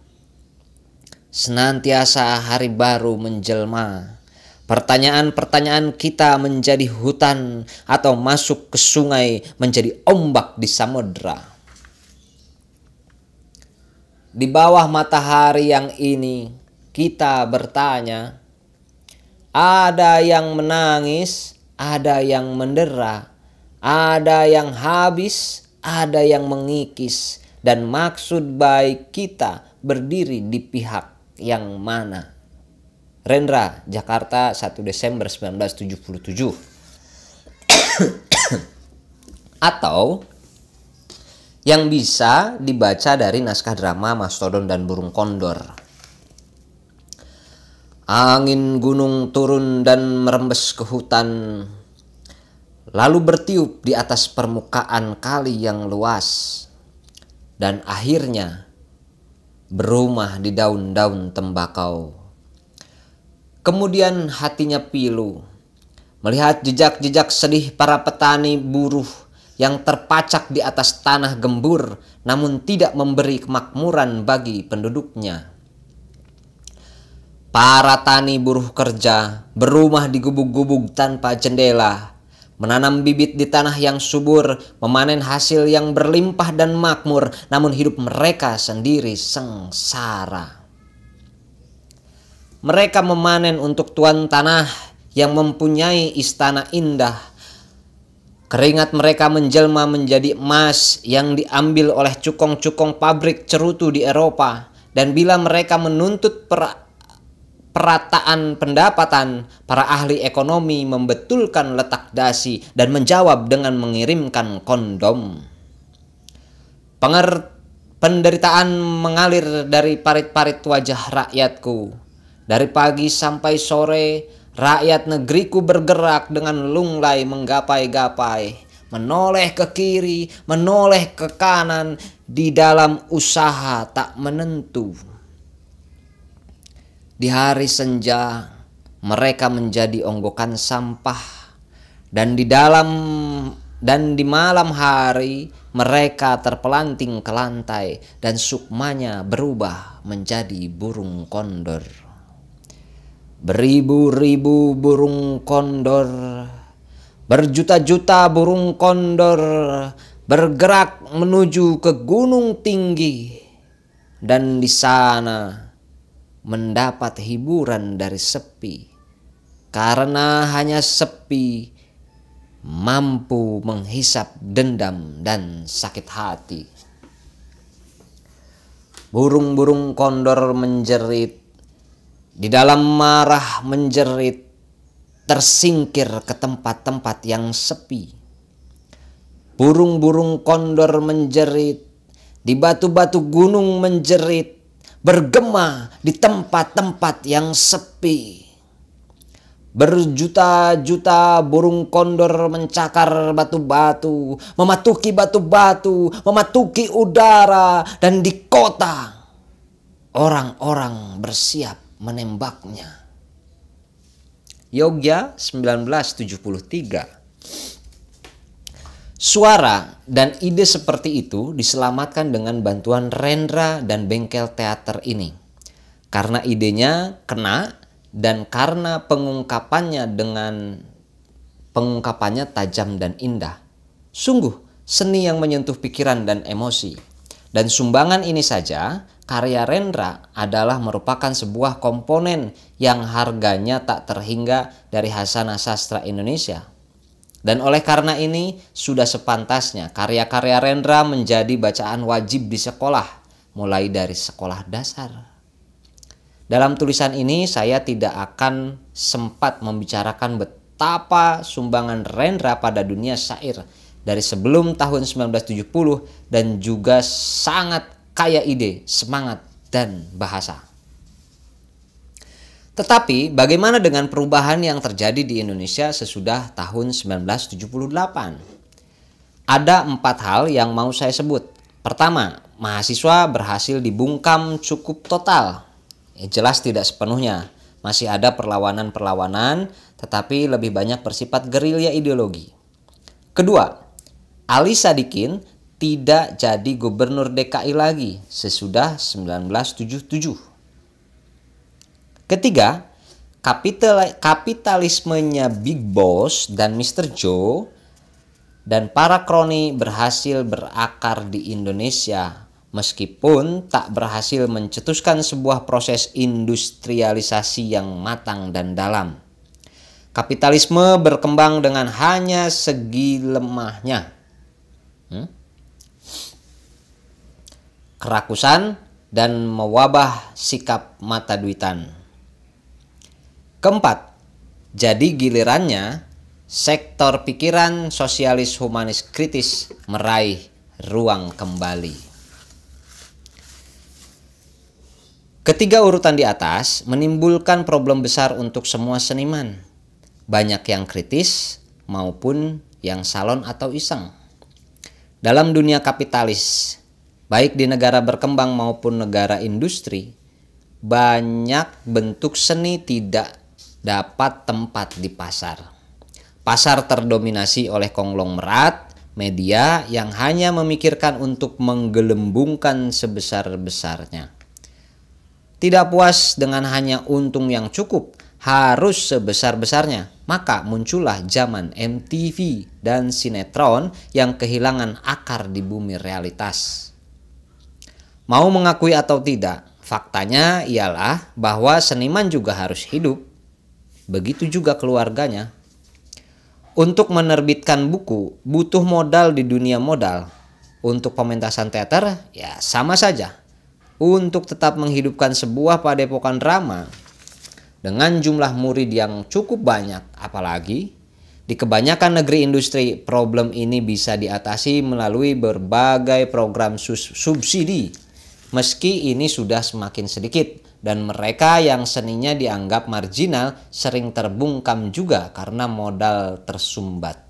[SPEAKER 1] Senantiasa hari baru menjelma. Pertanyaan-pertanyaan kita menjadi hutan atau masuk ke sungai menjadi ombak di samudra. Di bawah matahari yang ini kita bertanya, ada yang menangis, ada yang mendera, ada yang habis, ada yang mengikis, dan maksud baik kita berdiri di pihak yang mana? Rendra, Jakarta, 1 Desember 1977. Atau yang bisa dibaca dari naskah drama Mastodon dan Burung Kondor. Angin gunung turun dan merembes ke hutan, lalu bertiup di atas permukaan kali yang luas, dan akhirnya berumah di daun-daun tembakau. Kemudian hatinya pilu melihat jejak-jejak sedih para petani buruh yang terpacak di atas tanah gembur namun tidak memberi kemakmuran bagi penduduknya. Para tani buruh kerja berumah di gubuk-gubuk tanpa jendela, menanam bibit di tanah yang subur, memanen hasil yang berlimpah dan makmur, namun hidup mereka sendiri sengsara. Mereka memanen untuk tuan tanah yang mempunyai istana indah. Keringat mereka menjelma menjadi emas yang diambil oleh cukong-cukong pabrik cerutu di Eropa. Dan bila mereka menuntut perataan pendapatan, para ahli ekonomi membetulkan letak dasi dan menjawab dengan mengirimkan kondom. Penderitaan mengalir dari parit-parit wajah rakyatku. Dari pagi sampai sore, rakyat negeriku bergerak dengan lunglai menggapai-gapai, menoleh ke kiri, menoleh ke kanan di dalam usaha tak menentu. Di hari senja, mereka menjadi onggokan sampah, dan di malam hari mereka terpelanting ke lantai dan sukmanya berubah menjadi burung kondor. Beribu-ribu burung kondor, berjuta-juta burung kondor bergerak menuju ke gunung tinggi, dan di sana mendapat hiburan dari sepi, karena hanya sepi mampu menghisap dendam dan sakit hati. Burung-burung kondor menjerit, di dalam marah menjerit, tersingkir ke tempat-tempat yang sepi. Burung-burung kondor menjerit, di batu-batu gunung menjerit, bergema di tempat-tempat yang sepi. Berjuta-juta burung kondor mencakar batu-batu, mematuki batu-batu, mematuki udara, dan di kota orang-orang bersiap menembaknya. Yogya 1973. Suara dan ide seperti itu diselamatkan dengan bantuan Rendra dan bengkel teater ini. Karena idenya kena dan karena pengungkapannya tajam dan indah. Sungguh seni yang menyentuh pikiran dan emosi. Dan sumbangan ini saja, karya Rendra adalah merupakan sebuah komponen yang harganya tak terhingga dari Hasanah Sastra Indonesia. Dan oleh karena ini, sudah sepantasnya karya-karya Rendra menjadi bacaan wajib di sekolah, mulai dari sekolah dasar. Dalam tulisan ini, saya tidak akan sempat membicarakan betapa sumbangan Rendra pada dunia syair dari sebelum tahun 1970 dan juga sangat kaya ide, semangat, dan bahasa. Tetapi bagaimana dengan perubahan yang terjadi di Indonesia sesudah tahun 1978? Ada 4 hal yang mau saya sebut. Pertama, mahasiswa berhasil dibungkam cukup total. Jelas tidak sepenuhnya. Masih ada perlawanan-perlawanan, tetapi lebih banyak bersifat gerilya ideologi. Kedua, Ali Sadikin tidak jadi gubernur DKI lagi sesudah 1977. Ketiga, kapitalismenya Big Boss dan Mr. Joe dan para kroni berhasil berakar di Indonesia, meskipun tak berhasil mencetuskan sebuah proses industrialisasi yang matang dan dalam. Kapitalisme berkembang dengan hanya segi lemahnya. Kerakusan dan mewabah sikap mata duitan. Keempat, jadi gilirannya sektor pikiran sosialis humanis kritis meraih ruang kembali. Ketiga urutan di atas menimbulkan problem besar untuk semua seniman, banyak yang kritis maupun yang salon atau iseng. Dalam dunia kapitalis, baik di negara berkembang maupun negara industri, banyak bentuk seni tidak dapat tempat di pasar. Pasar terdominasi oleh konglomerat media yang hanya memikirkan untuk menggelembungkan sebesar-besarnya. Tidak puas dengan hanya untung yang cukup, harus sebesar-besarnya, maka muncullah zaman MTV dan sinetron yang kehilangan akar di bumi realitas. Mau mengakui atau tidak, faktanya ialah bahwa seniman juga harus hidup. Begitu juga keluarganya. Untuk menerbitkan buku butuh modal di dunia modal. Untuk pementasan teater ya sama saja. Untuk tetap menghidupkan sebuah padepokan drama dengan jumlah murid yang cukup banyak, apalagi di kebanyakan negeri industri, problem ini bisa diatasi melalui berbagai program subsidi. Meski ini sudah semakin sedikit dan mereka yang seninya dianggap marginal sering terbungkam juga karena modal tersumbat.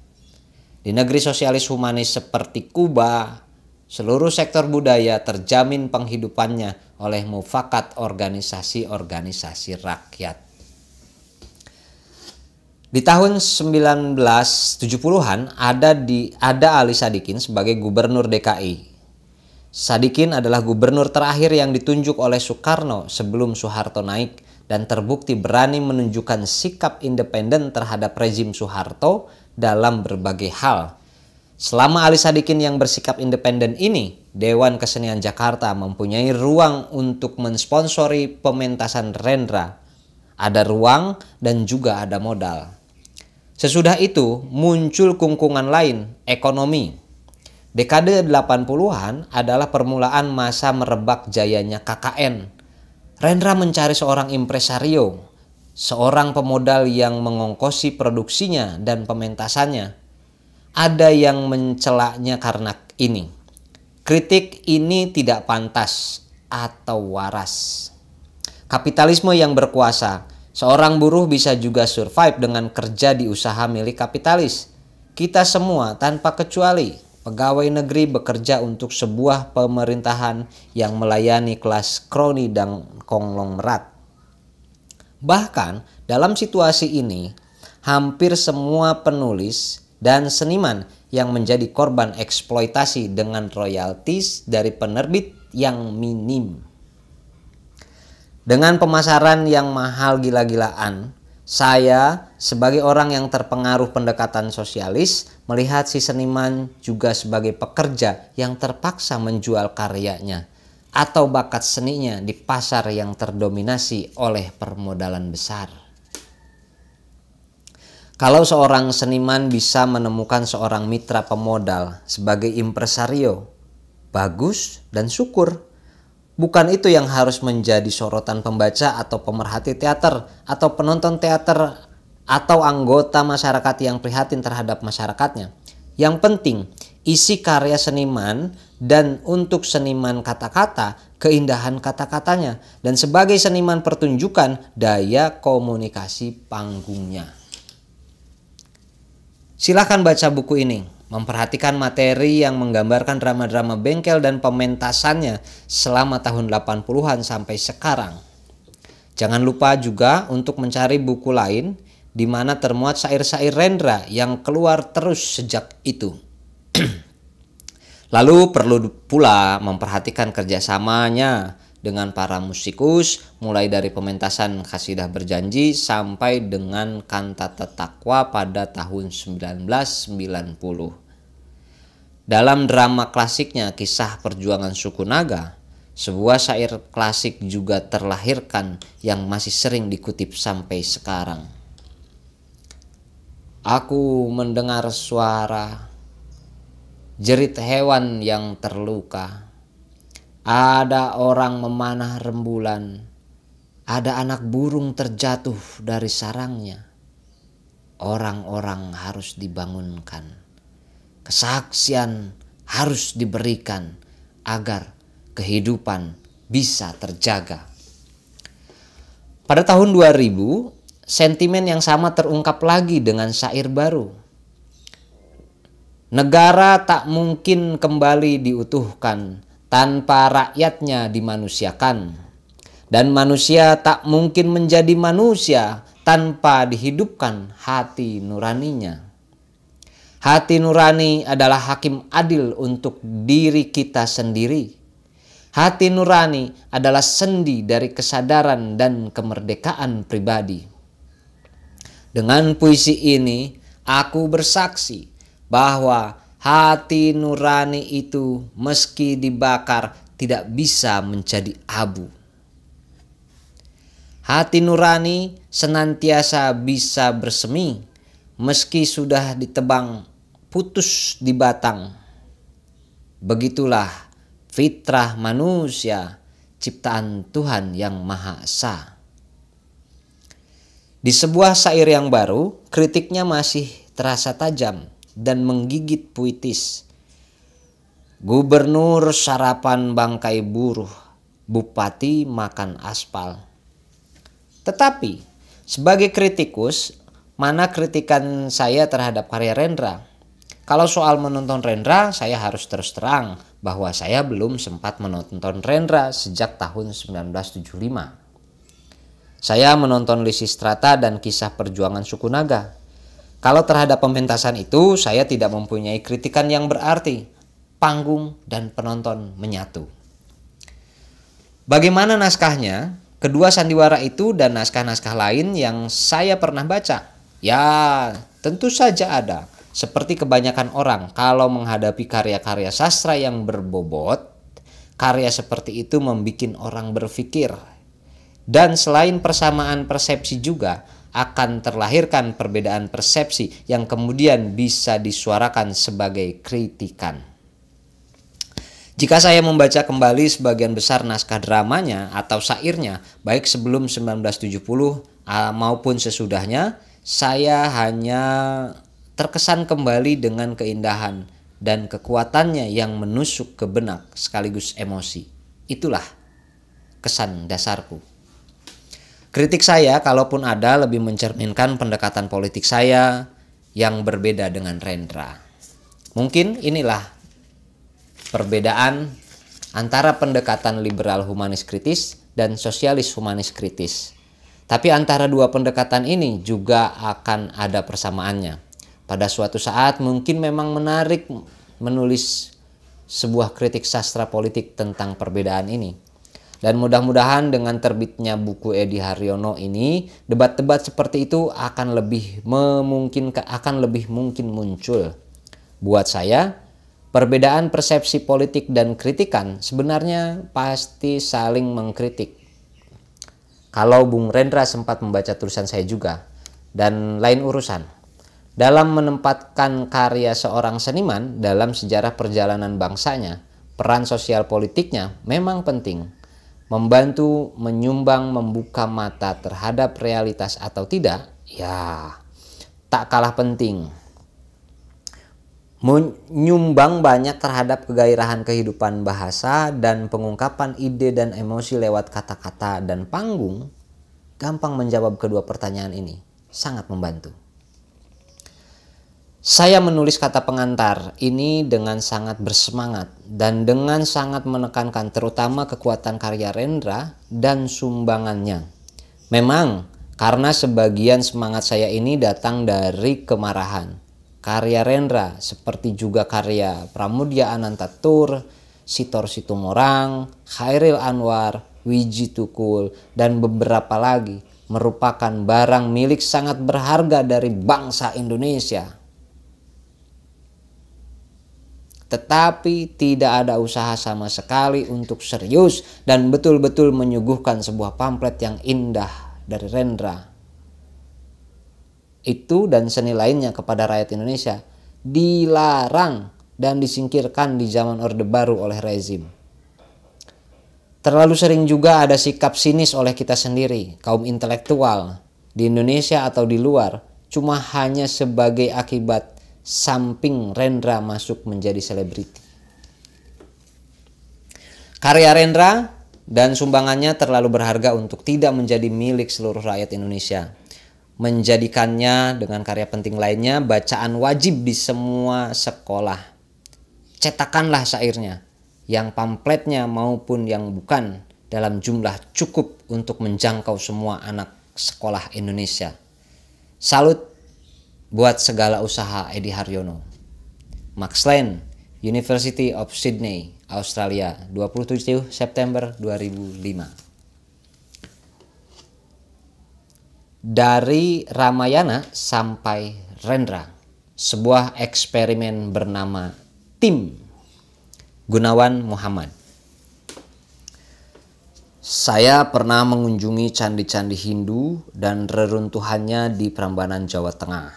[SPEAKER 1] Di negeri sosialis humanis seperti Kuba, seluruh sektor budaya terjamin penghidupannya oleh mufakat organisasi-organisasi rakyat. Di tahun 1970-an ada Ali Sadikin sebagai gubernur DKI. Sadikin adalah gubernur terakhir yang ditunjuk oleh Soekarno sebelum Soeharto naik dan terbukti berani menunjukkan sikap independen terhadap rezim Soeharto dalam berbagai hal. Selama Ali Sadikin yang bersikap independen ini, Dewan Kesenian Jakarta mempunyai ruang untuk mensponsori pementasan Rendra. Ada ruang dan juga ada modal. Sesudah itu muncul kungkungan lain, ekonomi. Dekade 80-an adalah permulaan masa merebak jayanya KKN. Rendra mencari seorang impresario, seorang pemodal yang mengongkosi produksinya dan pementasannya. Ada yang mencelaknya karena ini. Kritik ini tidak pantas atau waras. Kapitalisme yang berkuasa. Seorang buruh bisa juga survive dengan kerja di usaha milik kapitalis. Kita semua tanpa kecuali pegawai negeri bekerja untuk sebuah pemerintahan yang melayani kelas kroni dan konglomerat. Bahkan dalam situasi ini, hampir semua penulis dan seniman yang menjadi korban eksploitasi dengan royaltis dari penerbit yang minim. Dengan pemasaran yang mahal gila-gilaan, saya sebagai orang yang terpengaruh pendekatan sosialis melihat si seniman juga sebagai pekerja yang terpaksa menjual karyanya atau bakat seninya di pasar yang terdominasi oleh permodalan besar. Kalau seorang seniman bisa menemukan seorang mitra pemodal sebagai impresario, bagus dan syukur. Bukan itu yang harus menjadi sorotan pembaca atau pemerhati teater atau penonton teater atau anggota masyarakat yang prihatin terhadap masyarakatnya. Yang penting, isi karya seniman dan untuk seniman kata-kata, keindahan kata-katanya. Dan sebagai seniman pertunjukan, daya komunikasi panggungnya. Silahkan baca buku ini. Memperhatikan materi yang menggambarkan drama-drama bengkel dan pementasannya selama tahun 80-an sampai sekarang. Jangan lupa juga untuk mencari buku lain di mana termuat syair-syair Rendra yang keluar terus sejak itu. Lalu perlu pula memperhatikan kerjasamanya dengan para musikus, mulai dari pementasan Qasidah Berjanji sampai dengan Kantata Taqwa pada tahun 1990. Dalam drama klasiknya Kisah Perjuangan Suku Naga, sebuah syair klasik juga terlahirkan yang masih sering dikutip sampai sekarang. Aku mendengar suara jerit hewan yang terluka. Ada orang memanah rembulan. Ada anak burung terjatuh dari sarangnya. Orang-orang harus dibangunkan. Kesaksian harus diberikan agar kehidupan bisa terjaga. Pada tahun 2000, sentimen yang sama terungkap lagi dengan syair baru. Negara tak mungkin kembali diutuhkan tanpa rakyatnya dimanusiakan. Dan manusia tak mungkin menjadi manusia tanpa dihidupkan hati nuraninya. Hati nurani adalah hakim adil untuk diri kita sendiri. Hati nurani adalah sendi dari kesadaran dan kemerdekaan pribadi. Dengan puisi ini, aku bersaksi bahwa hati nurani itu meski dibakar tidak bisa menjadi abu. Hati nurani senantiasa bisa bersemi meski sudah ditebang putus di batang. Begitulah fitrah manusia, ciptaan Tuhan yang Maha Esa. Di sebuah syair yang baru, kritiknya masih terasa tajam dan menggigit puitis. Gubernur sarapan bangkai buruh, bupati makan aspal. Tetapi sebagai kritikus, mana kritikan saya terhadap karya Rendra? Kalau soal menonton Rendra, saya harus terus terang bahwa saya belum sempat menonton Rendra sejak tahun 1975. Saya menonton Lysistrata dan Kisah Perjuangan Suku Naga. Kalau terhadap pementasan itu, saya tidak mempunyai kritikan yang berarti. Panggung dan penonton menyatu. Bagaimana naskahnya? Kedua sandiwara itu dan naskah-naskah lain yang saya pernah baca. Ya, tentu saja ada. Seperti kebanyakan orang, kalau menghadapi karya-karya sastra yang berbobot, karya seperti itu membuat orang berpikir. Dan selain persamaan persepsi juga, akan terlahirkan perbedaan persepsi yang kemudian bisa disuarakan sebagai kritikan. Jika saya membaca kembali sebagian besar naskah dramanya atau syairnya, baik sebelum 1970 maupun sesudahnya, saya hanya terkesan kembali dengan keindahan dan kekuatannya yang menusuk ke benak sekaligus emosi. Itulah kesan dasarku. Kritik saya, kalaupun ada, lebih mencerminkan pendekatan politik saya yang berbeda dengan Rendra. Mungkin inilah perbedaan antara pendekatan liberal humanis kritis dan sosialis humanis kritis. Tapi antara dua pendekatan ini juga akan ada persamaannya. Pada suatu saat mungkin memang menarik menulis sebuah kritik sastra politik tentang perbedaan ini. Dan mudah-mudahan dengan terbitnya buku Edi Haryono ini, debat-debat seperti itu akan lebih mungkin muncul. Buat saya, perbedaan persepsi politik dan kritikan sebenarnya pasti saling mengkritik. Kalau Bung Rendra sempat membaca tulisan saya juga, dan lain urusan. Dalam menempatkan karya seorang seniman dalam sejarah perjalanan bangsanya, peran sosial politiknya memang penting. Membantu, menyumbang, membuka mata terhadap realitas atau tidak, ya tak kalah penting. Menyumbang banyak terhadap kegairahan kehidupan bahasa dan pengungkapan ide dan emosi lewat kata-kata dan panggung, gampang menjawab kedua pertanyaan ini, sangat membantu. Saya menulis kata pengantar ini dengan sangat bersemangat dan dengan sangat menekankan terutama kekuatan karya Rendra dan sumbangannya. Memang karena sebagian semangat saya ini datang dari kemarahan. Karya Rendra seperti juga karya Pramudia Anantatur, Sitor Situmorang, Khairil Anwar, Wiji Tukul, dan beberapa lagi merupakan barang milik sangat berharga dari bangsa Indonesia. Tetapi tidak ada usaha sama sekali untuk serius dan betul-betul menyuguhkan sebuah pamflet yang indah dari Rendra itu dan seni lainnya kepada rakyat Indonesia dilarang dan disingkirkan di zaman Orde Baru oleh rezim. Terlalu sering juga ada sikap sinis oleh kita sendiri, kaum intelektual di Indonesia atau di luar, cuma hanya sebagai akibat samping Rendra masuk menjadi selebriti. Karya Rendra dan sumbangannya terlalu berharga untuk tidak menjadi milik seluruh rakyat Indonesia. Menjadikannya dengan karya penting lainnya bacaan wajib di semua sekolah. Cetakanlah syairnya, yang pamfletnya maupun yang bukan, dalam jumlah cukup untuk menjangkau semua anak sekolah Indonesia. Salut buat segala usaha Edi Haryono. Max Lane, University of Sydney, Australia, 27 September 2005. Dari Ramayana sampai Rendra, sebuah eksperimen bernama Tim. Gunawan Muhammad. Saya pernah mengunjungi candi-candi Hindu dan reruntuhannya di Prambanan, Jawa Tengah.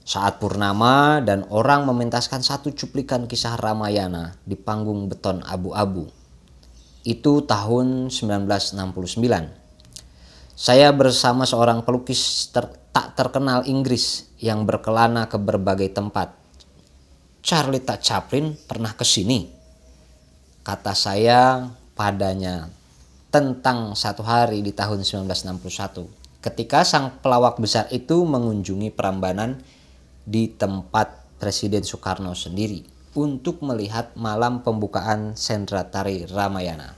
[SPEAKER 1] Saat purnama dan orang mementaskan satu cuplikan kisah Ramayana di panggung beton abu-abu. Itu tahun 1969. Saya bersama seorang pelukis tak terkenal Inggris yang berkelana ke berbagai tempat. Charlie Chaplin pernah ke sini, kata saya padanya tentang satu hari di tahun 1961 ketika sang pelawak besar itu mengunjungi Prambanan di tempat Presiden Soekarno sendiri untuk melihat malam pembukaan Sendra Tari Ramayana.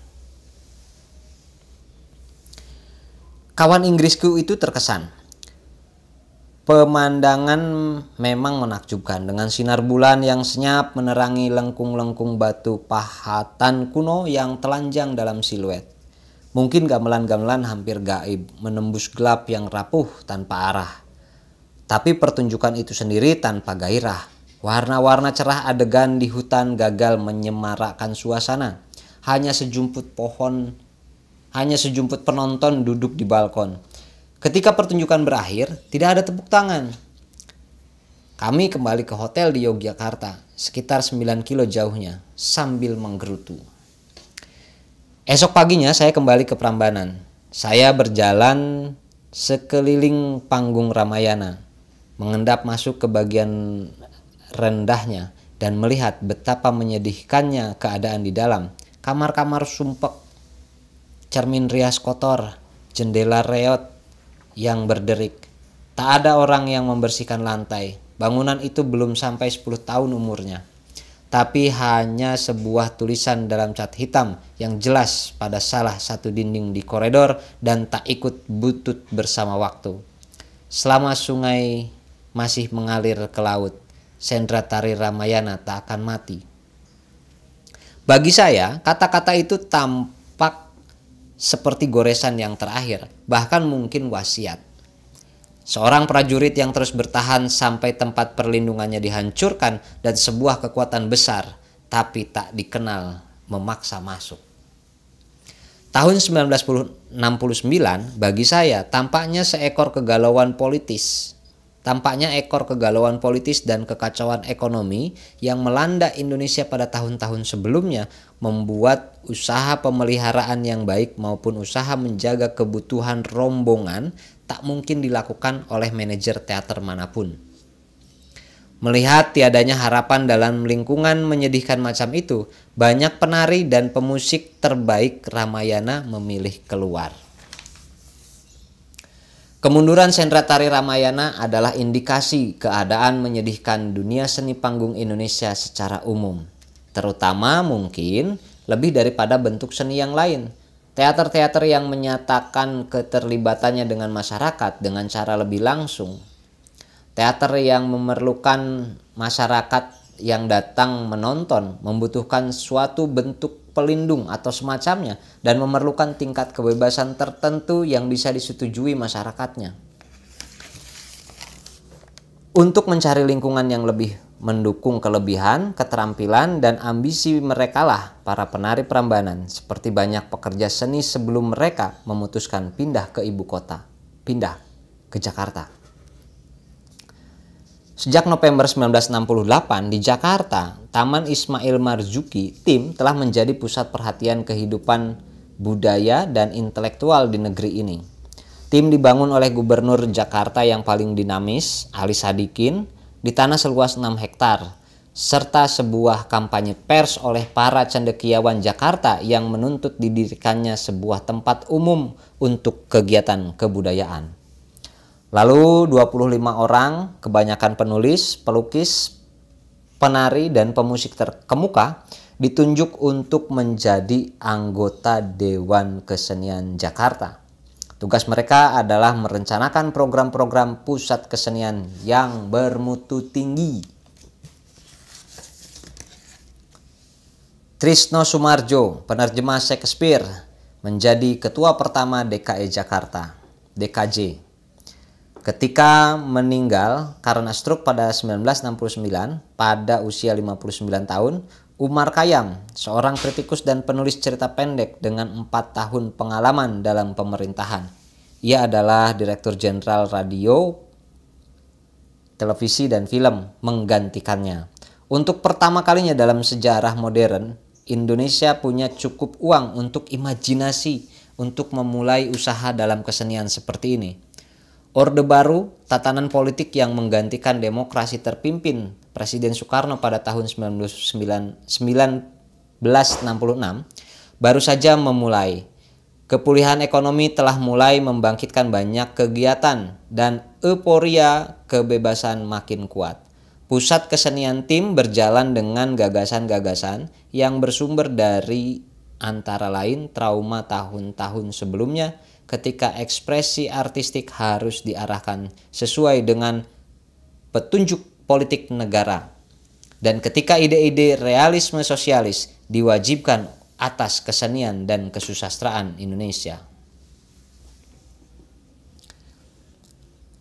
[SPEAKER 1] Kawan Inggrisku itu terkesan. Pemandangan memang menakjubkan dengan sinar bulan yang senyap menerangi lengkung-lengkung batu pahatan kuno yang telanjang dalam siluet. Mungkin gamelan-gamelan hampir gaib menembus gelap yang rapuh tanpa arah. Tapi pertunjukan itu sendiri tanpa gairah. Warna-warna cerah adegan di hutan gagal menyemarakkan suasana. Hanya sejumput penonton duduk di balkon. Ketika pertunjukan berakhir, tidak ada tepuk tangan. Kami kembali ke hotel di Yogyakarta, sekitar 9 kilo jauhnya, sambil menggerutu. Esok paginya saya kembali ke Prambanan. Saya berjalan sekeliling panggung Ramayana, mengendap masuk ke bagian rendahnya dan melihat betapa menyedihkannya keadaan di dalam. Kamar-kamar sumpek, cermin rias kotor, jendela reot yang berderik. Tak ada orang yang membersihkan lantai. Bangunan itu belum sampai 10 tahun umurnya. Tapi hanya sebuah tulisan dalam cat hitam yang jelas pada salah satu dinding di koridor dan tak ikut butut bersama waktu. Selama sungai masih mengalir ke laut, Sendra Tari Ramayana tak akan mati. Bagi saya, kata-kata itu tampak seperti goresan yang terakhir, bahkan mungkin wasiat. Seorang prajurit yang terus bertahan sampai tempat perlindungannya dihancurkan dan sebuah kekuatan besar, tapi tak dikenal, memaksa masuk. Tahun 1969 bagi saya tampaknya ekor kegalauan politis dan kekacauan ekonomi yang melanda Indonesia pada tahun-tahun sebelumnya membuat usaha pemeliharaan yang baik maupun usaha menjaga kebutuhan rombongan tak mungkin dilakukan oleh manajer teater manapun. Melihat tiadanya harapan dalam lingkungan menyedihkan macam itu, banyak penari dan pemusik terbaik Ramayana memilih keluar. Kemunduran Sendra Tari Ramayana adalah indikasi keadaan menyedihkan dunia seni panggung Indonesia secara umum. Terutama mungkin lebih daripada bentuk seni yang lain. Teater-teater yang menyatakan keterlibatannya dengan masyarakat dengan cara lebih langsung. Teater yang memerlukan masyarakat yang datang menonton, membutuhkan suatu bentuk pelindung atau semacamnya, dan memerlukan tingkat kebebasan tertentu yang bisa disetujui masyarakatnya. Untuk mencari lingkungan yang lebih mendukung kelebihan, keterampilan, dan ambisi merekalah para penari Prambanan, seperti banyak pekerja seni sebelum mereka memutuskan pindah ke ibu kota, pindah ke Jakarta. Sejak November 1968 di Jakarta, Taman Ismail Marzuki, TIM, telah menjadi pusat perhatian kehidupan budaya dan intelektual di negeri ini. TIM dibangun oleh Gubernur Jakarta yang paling dinamis, Ali Sadikin, di tanah seluas 6 hektar, serta sebuah kampanye pers oleh para cendekiawan Jakarta yang menuntut didirikannya sebuah tempat umum untuk kegiatan kebudayaan. Lalu 25 orang, kebanyakan penulis, pelukis, penari, dan pemusik terkemuka, ditunjuk untuk menjadi anggota Dewan Kesenian Jakarta. Tugas mereka adalah merencanakan program-program pusat kesenian yang bermutu tinggi. Trisno Soemardjo, penerjemah Shakespeare, menjadi ketua pertama DKI Jakarta, DKJ. Ketika meninggal karena stroke pada 1969 pada usia 59 tahun, Umar Khayyam, seorang kritikus dan penulis cerita pendek dengan 4 tahun pengalaman dalam pemerintahan. Ia adalah Direktur Jenderal Radio, Televisi, dan Film, menggantikannya. Untuk pertama kalinya dalam sejarah modern, Indonesia punya cukup uang untuk imajinasi untuk memulai usaha dalam kesenian seperti ini. Orde Baru, tatanan politik yang menggantikan demokrasi terpimpin Presiden Soekarno pada tahun 1966, baru saja memulai. Kepulihan ekonomi telah mulai membangkitkan banyak kegiatan dan euforia kebebasan makin kuat. Pusat kesenian TIM berjalan dengan gagasan-gagasan yang bersumber dari antara lain trauma tahun-tahun sebelumnya, ketika ekspresi artistik harus diarahkan sesuai dengan petunjuk politik negara, dan ketika ide-ide realisme sosialis diwajibkan atas kesenian dan kesusastraan Indonesia.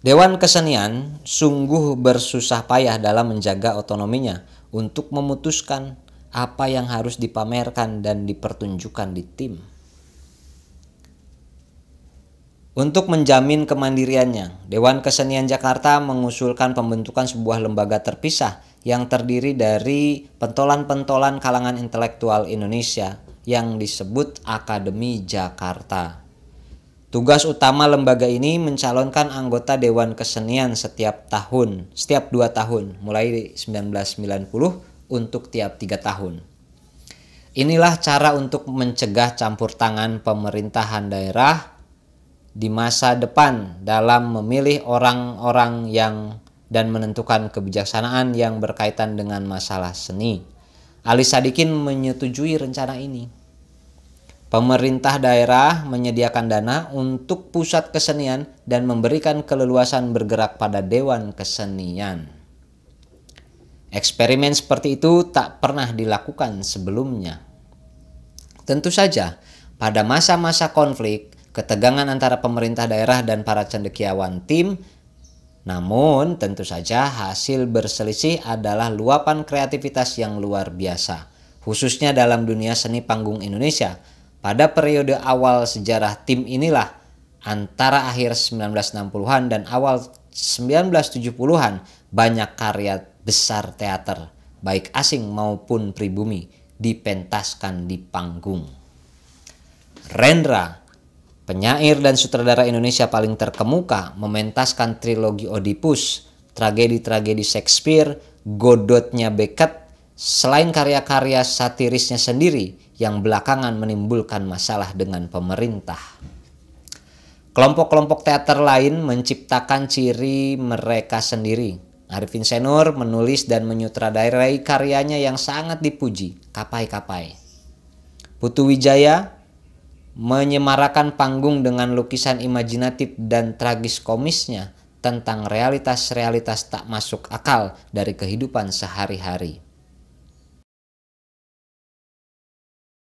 [SPEAKER 1] Dewan Kesenian sungguh bersusah payah dalam menjaga otonominya untuk memutuskan apa yang harus dipamerkan dan dipertunjukkan di TIM. Untuk menjamin kemandiriannya, Dewan Kesenian Jakarta mengusulkan pembentukan sebuah lembaga terpisah yang terdiri dari pentolan-pentolan kalangan intelektual Indonesia yang disebut Akademi Jakarta. Tugas utama lembaga ini mencalonkan anggota Dewan Kesenian setiap 2 tahun, mulai 1990 untuk tiap 3 tahun. Inilah cara untuk mencegah campur tangan pemerintahan daerah di masa depan dalam memilih orang-orang yang dan menentukan kebijaksanaan yang berkaitan dengan masalah seni. Ali Sadikin menyetujui rencana ini. Pemerintah daerah menyediakan dana untuk pusat kesenian dan memberikan keleluasan bergerak pada Dewan Kesenian. Eksperimen seperti itu tak pernah dilakukan sebelumnya. Tentu saja, pada masa-masa konflik, ketegangan antara pemerintah daerah dan para cendekiawan TIM, namun tentu saja hasil berselisih adalah luapan kreativitas yang luar biasa, khususnya dalam dunia seni panggung Indonesia. Pada periode awal sejarah TIM inilah, antara akhir 1960-an dan awal 1970-an, banyak karya besar teater, baik asing maupun pribumi, dipentaskan di panggung. Rendra, penyair dan sutradara Indonesia paling terkemuka, mementaskan trilogi Oedipus, tragedi-tragedi Shakespeare, Godotnya Beckett, selain karya-karya satirisnya sendiri yang belakangan menimbulkan masalah dengan pemerintah. Kelompok-kelompok teater lain menciptakan ciri mereka sendiri. Arifin Senur menulis dan menyutradarai karyanya yang sangat dipuji, Kapai-Kapai. Putu Wijaya menyemarakan panggung dengan lukisan imajinatif dan tragis komisnya tentang realitas-realitas tak masuk akal dari kehidupan sehari-hari.